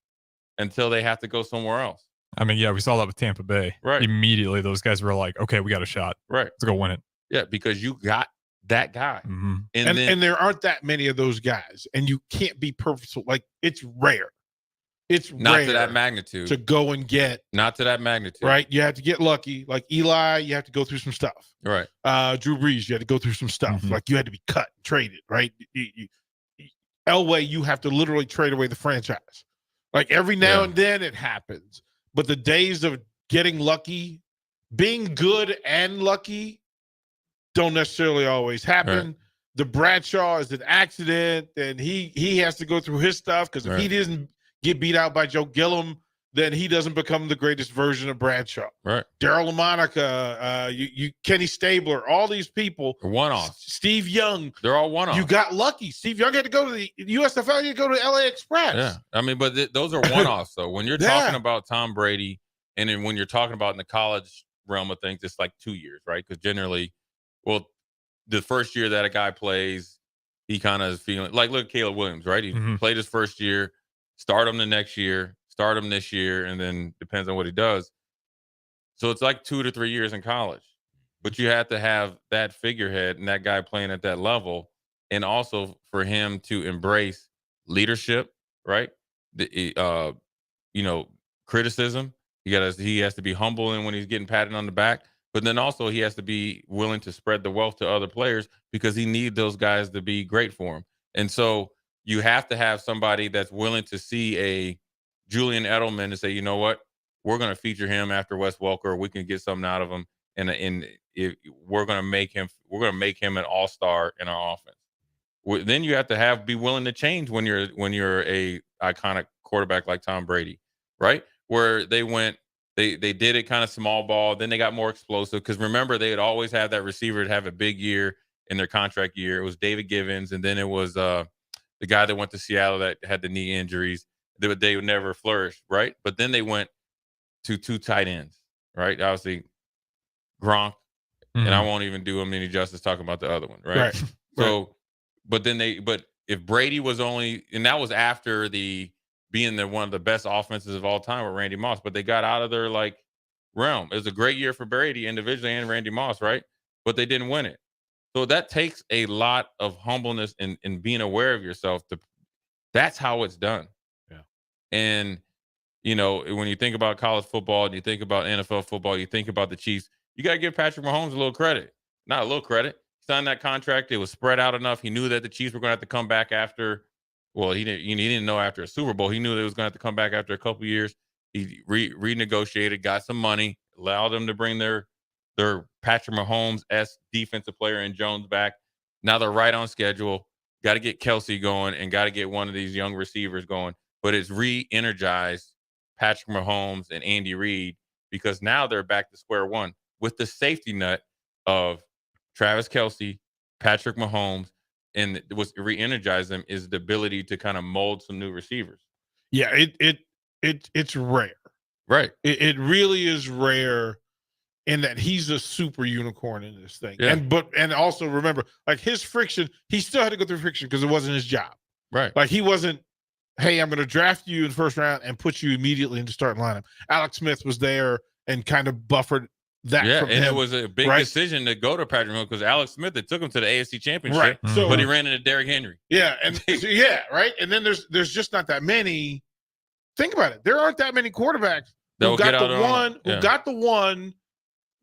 until they have to go somewhere else. I mean, yeah, we saw that with Tampa Bay. Right. Immediately, those guys were like, okay, we got a shot. Right. Let's go win it. Yeah, because you got that guy. Mm-hmm. And there aren't that many of those guys, and you can't be purposeful. Like, it's rare. It's not rare to that magnitude to go and get. Not to that magnitude. Right. You have to get lucky. Like Eli, you have to go through some stuff. Right. Drew Brees, you had to go through some stuff. Mm-hmm. Like, you had to be cut, traded, right? Elway, you have to literally trade away the franchise. Like, every now and then it happens. But the days of getting lucky, being good and lucky, don't necessarily always happen. Right. The Bradshaw is an accident, and he has to go through his stuff, because if he doesn't get beat out by Joe Gilliam, then he doesn't become the greatest version of Bradshaw. Right. Daryl LaMonica, Kenny Stabler, all these people. One-off. Steve Young. They're all one-off. You got lucky. Steve Young had to go to the USFL. You go to LA Express. Yeah. I mean, but those are one-offs, though. When you're talking about Tom Brady, and then when you're talking about in the college realm of things, it's like 2 years, right? Because generally, well, the first year that a guy plays, he kind of is feeling like, look at Caleb Williams, right? He played his first year, start him the next year, start him this year, and then depends on what he does. So it's like 2 to 3 years in college. But you have to have that figurehead and that guy playing at that level, and also for him to embrace leadership, right? Criticism. He has to be humble and when he's getting patted on the back. But then also he has to be willing to spread the wealth to other players, because he needs those guys to be great for him. And so you have to have somebody that's willing to see a Julian Edelman and say, you know what, we're going to feature him after Wes Welker. We can get something out of him, and we're going to make him an all-star in our offense. Then you have to be willing to change when you're a iconic quarterback like Tom Brady, right? Where they went. They did it kind of small ball. Then they got more explosive, because remember, they had always had that receiver to have a big year in their contract year. It was David Givens, and then it was the guy that went to Seattle that had the knee injuries. They would never flourish, right? But then they went to 2 tight ends, right? Obviously, Gronk, and I won't even do him any justice talking about the other one, right? So, but if Brady was only, and that was after being one of the best offenses of all time with Randy Moss, but they got out of their realm. It was a great year for Brady individually and Randy Moss, right? But they didn't win it. So that takes a lot of humbleness and being aware of yourself. That's how it's done. Yeah. And, when you think about college football and you think about NFL football, you think about the Chiefs, you got to give Patrick Mahomes a little credit. Not a little credit. He signed that contract. It was spread out enough. He knew that the Chiefs were going to have to come back after. Well, he didn't know after a Super Bowl. He knew they was going to have to come back after a couple years. He renegotiated, got some money, allowed them to bring their Patrick Mahomes-esque defensive player in Jones back. Now they're right on schedule. Got to get Kelsey going and got to get one of these young receivers going. But it's re-energized Patrick Mahomes and Andy Reid, because now they're back to square one with the safety net of Travis Kelsey, Patrick Mahomes. And what's re-energized them is the ability to kind of mold some new receivers. Yeah, it's rare. Right. It really is rare in that he's a super unicorn in this thing. Yeah. And also remember, like, his friction, he still had to go through friction because it wasn't his job. Right. Like, he wasn't, hey, I'm going to draft you in the first round and put you immediately into starting lineup. Alex Smith was there and kind of buffered that. Yeah, from and him, it was a big decision to go to Patrick Mahomes, because Alex Smith, they took him to the AFC Championship, right? So, but he ran into Derrick Henry. Yeah, and right. And then there's just not that many. Think about it. There aren't that many quarterbacks who got the one,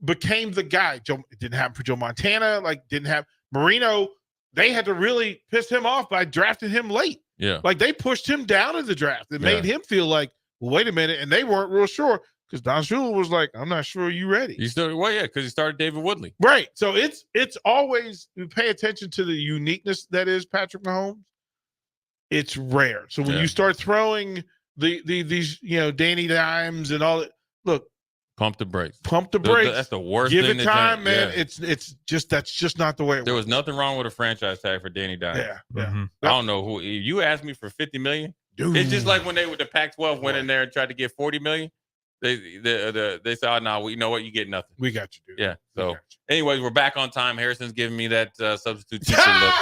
became the guy. It didn't happen for Joe Montana. Didn't have Marino. They had to really piss him off by drafting him late. Yeah, they pushed him down in the draft. It made him feel like, well, wait a minute, and they weren't real sure. Because Don Shula was like, I'm not sure you're ready. Because he started David Woodley. Right. So it's always, we pay attention to the uniqueness that is Patrick Mahomes. It's rare. So when you start throwing these Danny Dimes and all that, look. Pump the brakes. That's the worst thing. Give it time, man. Yeah. That's just not the way it There works. was nothing wrong with a franchise tag for Danny Dimes. Yeah. Mm-hmm. I don't know who. You asked me for $50 million. Dude. It's just like when the Pac-12 went in there and tried to get $40 million. They said, oh, no, you know what? You get nothing. We got you, dude. Yeah. So, anyways, we're back on time. Harrison's giving me that substitute teacher look.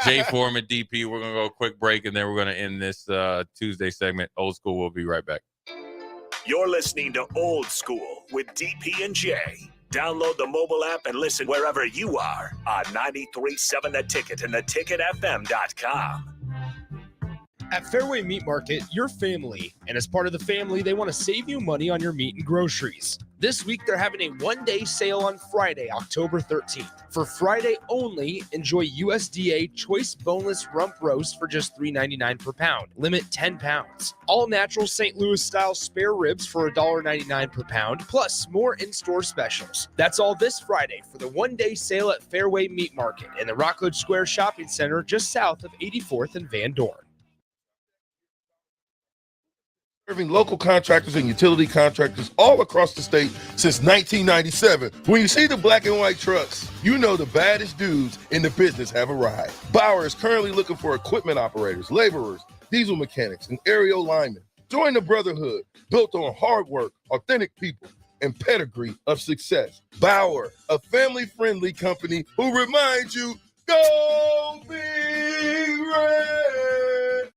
Jay Foreman, DP. We're going to go a quick break, and then we're going to end this Tuesday segment. Old School. We'll be right back. You're listening to Old School with DP and Jay Download the mobile app and listen wherever you are on 93.7 The Ticket and theticketfm.com. At Fairway Meat Market, you're family, and as part of the family, they want to save you money on your meat and groceries. This week, they're having a one-day sale on Friday, October 13th. For Friday only, enjoy USDA Choice Boneless Rump Roast for just $3.99 per pound. Limit 10 pounds. All natural St. Louis-style spare ribs for $1.99 per pound, plus more in-store specials. That's all this Friday for the one-day sale at Fairway Meat Market in the Rockledge Square Shopping Center just south of 84th and Van Dorn. Serving local contractors and utility contractors all across the state since 1997. When you see the black and white trucks, you know the baddest dudes in the business have arrived. Bauer is currently looking for equipment operators, laborers, diesel mechanics, and aerial linemen. Join the brotherhood built on hard work, authentic people, and pedigree of success. Bauer, a family-friendly company who reminds you, go Big Red!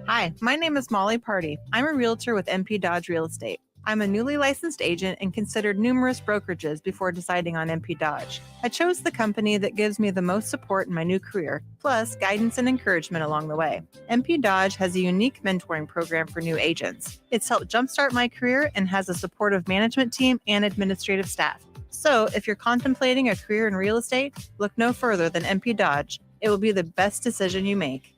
Hi, my name is Molly Party. I'm a realtor with MP Dodge Real Estate. I'm a newly licensed agent and considered numerous brokerages before deciding on MP Dodge. I chose the company that gives me the most support in my new career, plus guidance and encouragement along the way. MP Dodge has a unique mentoring program for new agents. It's helped jumpstart my career and has a supportive management team and administrative staff. So if you're contemplating a career in real estate, look no further than MP Dodge. It will be the best decision you make.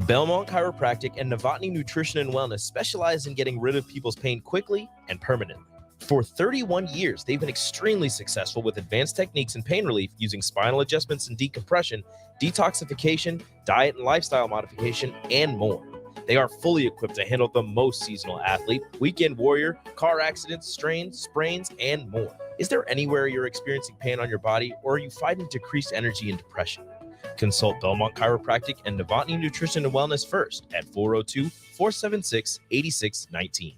Belmont Chiropractic and Novotny Nutrition and Wellness specialize in getting rid of people's pain quickly and permanently. For 31 years, they've been extremely successful with advanced techniques in pain relief using spinal adjustments and decompression, detoxification, diet and lifestyle modification, and more. They are fully equipped to handle the most seasonal athlete, weekend warrior, car accidents, strains, sprains, and more. Is there anywhere you're experiencing pain on your body, or are you fighting decreased energy and depression? Consult Belmont Chiropractic and Novotny Nutrition and Wellness first at 402-476-8619.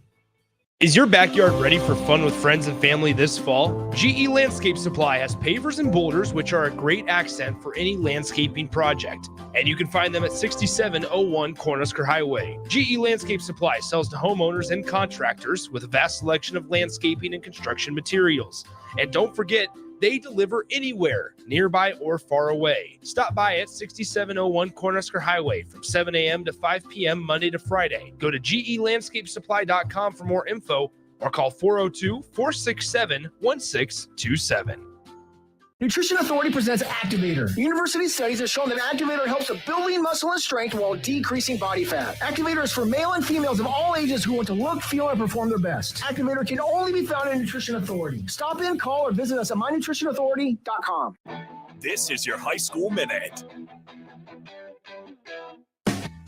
Is your backyard ready for fun with friends and family this fall? GE Landscape Supply has pavers and boulders, which are a great accent for any landscaping project. And you can find them at 6701 Cornhusker Highway. GE Landscape Supply sells to homeowners and contractors with a vast selection of landscaping and construction materials. And don't forget, they deliver anywhere, nearby or far away. Stop by at 6701 Cornhusker Highway from 7 a.m. to 5 p.m. Monday to Friday. Go to GELandscapesupply.com for more info or call 402-467-1627. Nutrition Authority presents Activator. University studies have shown that Activator helps with building muscle and strength while decreasing body fat. Activator is for male and females of all ages who want to look, feel, and perform their best. Activator can only be found in Nutrition Authority. Stop in, call, or visit us at mynutritionauthority.com. This is your High School Minute.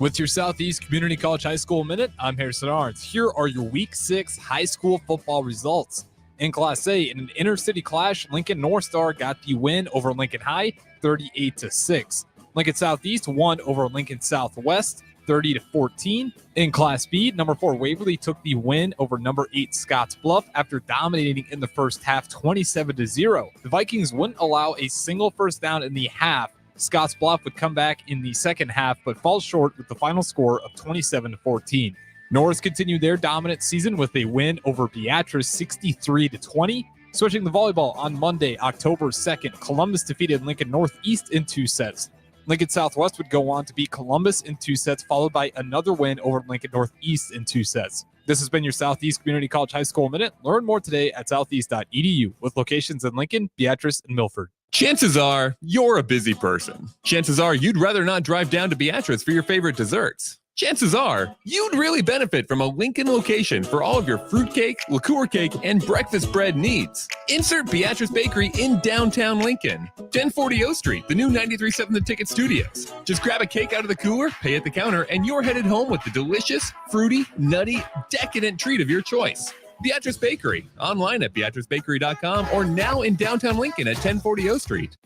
With your Southeast Community College High School Minute, I'm Harrison Arns. Here are your Week 6 high school football results. In Class A, in an inter-city clash, Lincoln North Star got the win over Lincoln High, 38-6. Lincoln Southeast won over Lincoln Southwest, 30-14. In Class B, number 4 Waverly took the win over number 8 Scotts Bluff after dominating in the first half, 27-0. The Vikings wouldn't allow a single first down in the half. Scotts Bluff would come back in the second half, but fall short with the final score of 27-14. Norris continued their dominant season with a win over Beatrice 63-20. Switching to volleyball on Monday, October 2nd, Columbus defeated Lincoln Northeast in 2 sets. Lincoln Southwest would go on to beat Columbus in 2 sets, followed by another win over Lincoln Northeast in 2 sets. This has been your Southeast Community College High School Minute. Learn more today at southeast.edu with locations in Lincoln, Beatrice, and Milford. Chances are you're a busy person. Chances are you'd rather not drive down to Beatrice for your favorite desserts. Chances are you'd really benefit from a Lincoln location for all of your fruitcake, liqueur cake, and breakfast bread needs. Insert Beatrice Bakery in downtown Lincoln, 1040 O Street, the new 93.7 The Ticket Studios. Just grab a cake out of the cooler, pay at the counter, and you're headed home with the delicious, fruity, nutty, decadent treat of your choice. Beatrice Bakery, online at beatricebakery.com or now in downtown Lincoln at 1040 O Street.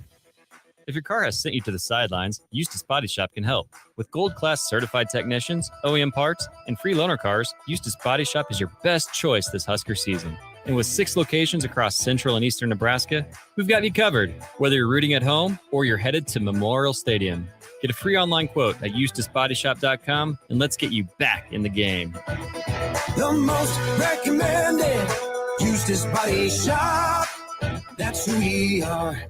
If your car has sent you to the sidelines, Eustis Body Shop can help. With gold-class certified technicians, OEM parts, and free loaner cars, Eustis Body Shop is your best choice this Husker season. And with 6 locations across central and eastern Nebraska, we've got you covered, whether you're rooting at home or you're headed to Memorial Stadium. Get a free online quote at eustisbodyshop.com, and let's get you back in the game. The most recommended Eustis Body Shop. That's who we are.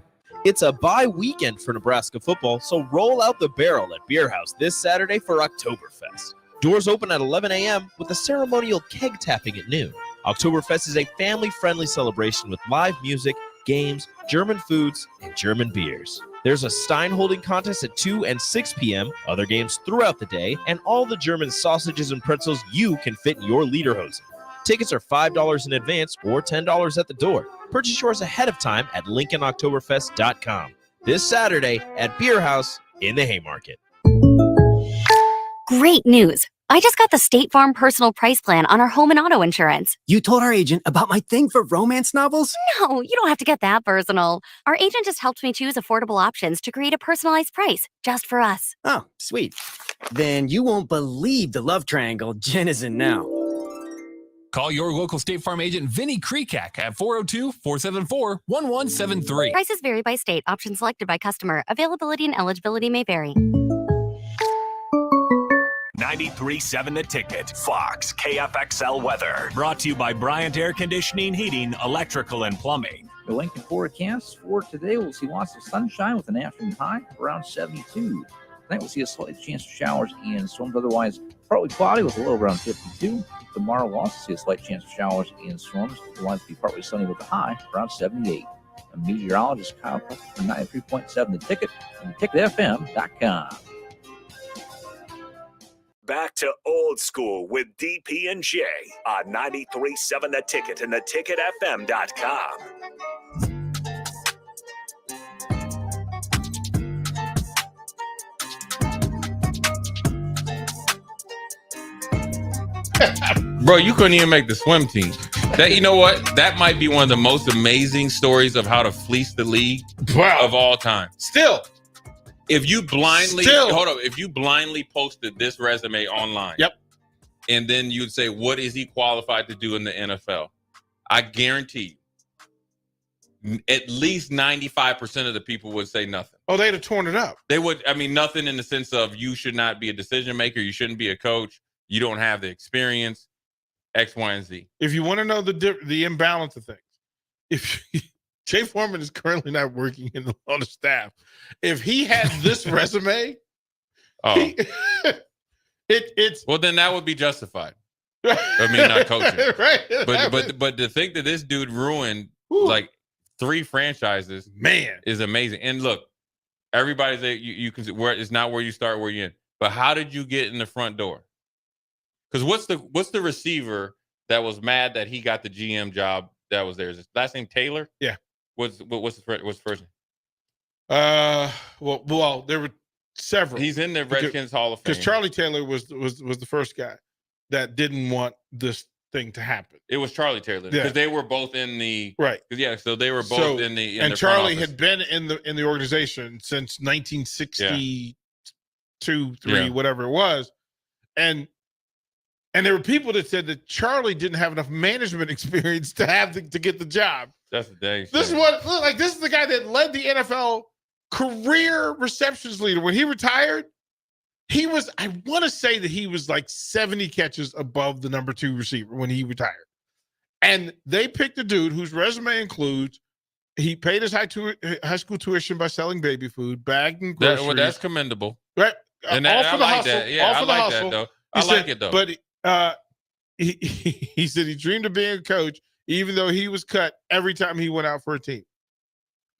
It's a bye weekend for Nebraska football, so roll out the barrel at Beer House this Saturday for Oktoberfest. Doors open at 11 a.m. with a ceremonial keg tapping at noon. Oktoberfest is a family-friendly celebration with live music, games, German foods, and German beers. There's a Stein holding contest at 2 and 6 p.m., other games throughout the day, and all the German sausages and pretzels you can fit in your lederhosen. Tickets are $5 in advance or $10 at the door. Purchase yours ahead of time at LincolnOktoberfest.com. This Saturday at Beer House in the Haymarket. Great news. I just got the State Farm Personal Price Plan on our home and auto insurance. You told our agent about my thing for romance novels? No, you don't have to get that personal. Our agent just helped me choose affordable options to create a personalized price just for us. Oh, sweet. Then you won't believe the love triangle Jen is in now. Call your local State Farm agent Vinny Krekak at 402-474-1173. Prices vary by state. Options selected by customer. Availability and eligibility may vary. 93.7 The Ticket, Fox, KFXL weather. Brought to you by Bryant Air Conditioning, Heating, Electrical, and Plumbing. The Lincoln forecast for today, we'll see lots of sunshine with an afternoon high around 72. Tonight we'll see a slight chance of showers and storms, otherwise partly cloudy with a low around 52. Tomorrow we'll also see a slight chance of showers and storms, otherwise be partly sunny with a high around 78. A meteorologist Kyle Preston for 93.7 The Ticket and theticketfm.com. Back to old school with DP and J on 93.7 The Ticket and theticketfm.com. Bro, you couldn't even make the swim team. That, you know what? That might be one of the most amazing stories of how to fleece the league of all time. Still. If you blindly if you blindly posted this resume online, and then you'd say, what is he qualified to do in the NFL? I guarantee you, at least 95% of the people would say nothing. Oh, they'd have torn it up. They would. I mean, nothing in the sense of you should not be a decision maker. You shouldn't be a coach. You don't have the experience, X, Y, and Z. If you want to know the imbalance of things, if Jay Foreman is currently not working on the staff, if he had this resume, it's well, then that would be justified. I mean, not coaching, right? But to think that this dude ruined like 3 franchises, man, is amazing. And look, everybody's you can where it's not where you start, where you end. But how did you get in the front door? Because what's the receiver that was mad that he got the GM job that was there? Is his last name Taylor? Yeah. What's the first name? Well, there were several. He's in the Redskins Hall of Fame. Because Charlie Taylor was the first guy that didn't want this thing to happen. It was Charlie Taylor because they were both in the right. Yeah, so they were both in the and the Charlie had been in the organization since 1962, 3, whatever it was, and there were people that said that Charlie didn't have enough management experience to get the job. That's the day. This is this is the guy that led the NFL career receptions leader. When he retired, he was, I want to say that he was like 70 catches above the number 2 receiver when he retired. And they picked a dude whose resume includes he paid his high school tuition by selling baby food, bagged and groceries. Well, that's commendable. Right. And all I for the like hustle. that. Yeah, all for I the like hustle. that though. He I said, like it though. But he said he dreamed of being a coach, even though he was cut every time he went out for a team.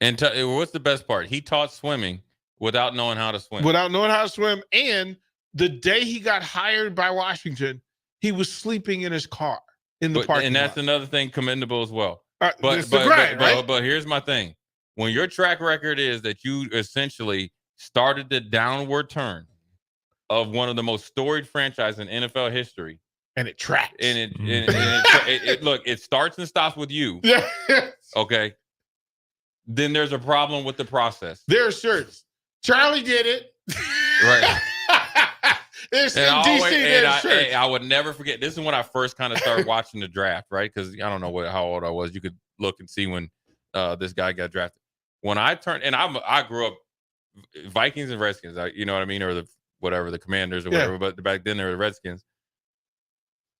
And what's the best part? He taught swimming without knowing how to swim. Without knowing how to swim. And the day he got hired by Washington, he was sleeping in his car in the parking lot. And that's another thing commendable as well. It's the grind, right? But here's my thing. When your track record is that you essentially started the downward turn of one of the most storied franchises in NFL history, and it tracks. And it look, it starts and stops with you. Yeah. Okay. Then there's a problem with the process. There are shirts. Charlie did it. Right. There's DC. I would never forget. This is when I first kind of started watching the draft, right? Because I don't know how old I was. You could look and see when this guy got drafted. When I turned, and I grew up Vikings and Redskins. You know what I mean, or the Commanders or whatever. But back then they were the Redskins.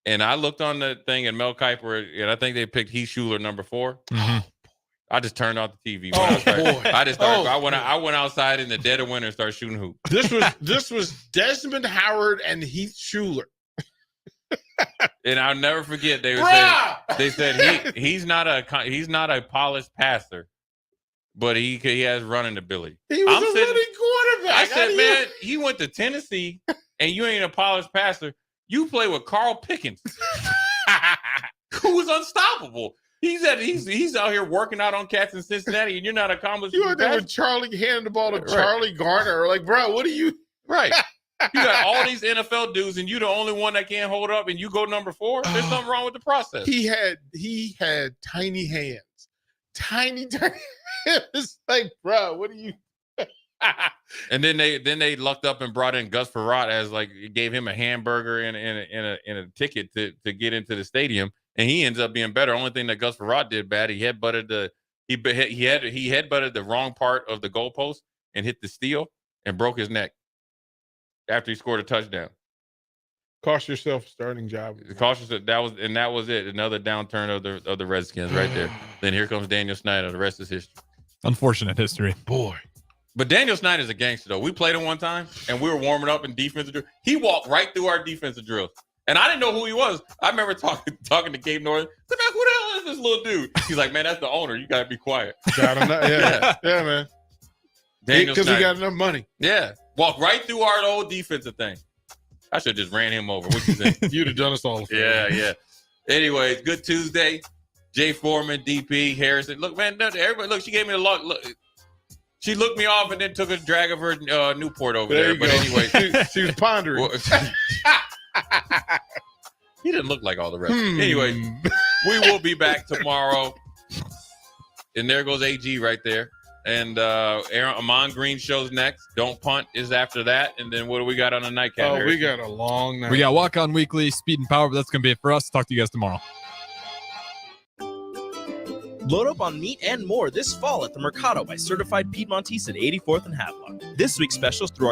And I looked on the thing, and Mel Kiper, and I think they picked Heath Schuler number 4. Mm-hmm. I just turned off the TV. Oh, boy. I went outside in the dead of winter and started shooting hoop. This was Desmond Howard and Heath Schuler. And I'll never forget they said he's not a polished passer, but he has running ability. He was a running quarterback. I said, man, he went to Tennessee and you ain't a polished passer. You play with Carl Pickens, who was unstoppable. He's out here working out on cats in Cincinnati, and you're not accomplished. You were there with Charlie handing the ball to Charlie Garner. Like, bro, what are you? Right. You got all these NFL dudes, and you're the only one that can't hold up, and you go number 4. There's something wrong with the process. He had tiny hands, tiny. It's like, bro, what are you? And then they lucked up and brought in Gus Frerotte as gave him a hamburger and a ticket to get into the stadium, and he ends up being better. Only thing that Gus Frerotte did bad, he headbutted the wrong part of the goalpost and hit the steel and broke his neck after he scored a touchdown. Cost yourself a starting job. That was it. Another downturn of the Redskins right there. Then here comes Daniel Snyder. The rest is history. Unfortunate history. Boy. But Daniel Snyder's a gangster, though. We played him one time, and we were warming up in defensive drill. He walked right through our defensive drills. And I didn't know who he was. I remember talking to Gabe Norton. I said, man, who the hell is this little dude? He's like, man, that's the owner. You got to be quiet. Yeah, man. Because he got enough money. Yeah. Walked right through our old defensive thing. I should have just ran him over. What you think? You'd have done us all. Yeah. Anyways, good Tuesday. Jay Foreman, DP, Harrison. Look, man, everybody, look, she gave me a look. She looked me off and then took a drag of her Newport over there. But anyway, she was pondering. He didn't look like all the rest. Anyway, we will be back tomorrow. And there goes AG right there. And Amon Green show's next. Don't Punt is after that. And then what do we got on the nightcap? Oh, we got a long night. We got Walk On Weekly, Speed and Power, but that's going to be it for us. Talk to you guys tomorrow. Load up on meat and more this fall at the Mercado by Certified Piedmontese at 84th and Havelock. This week's specials through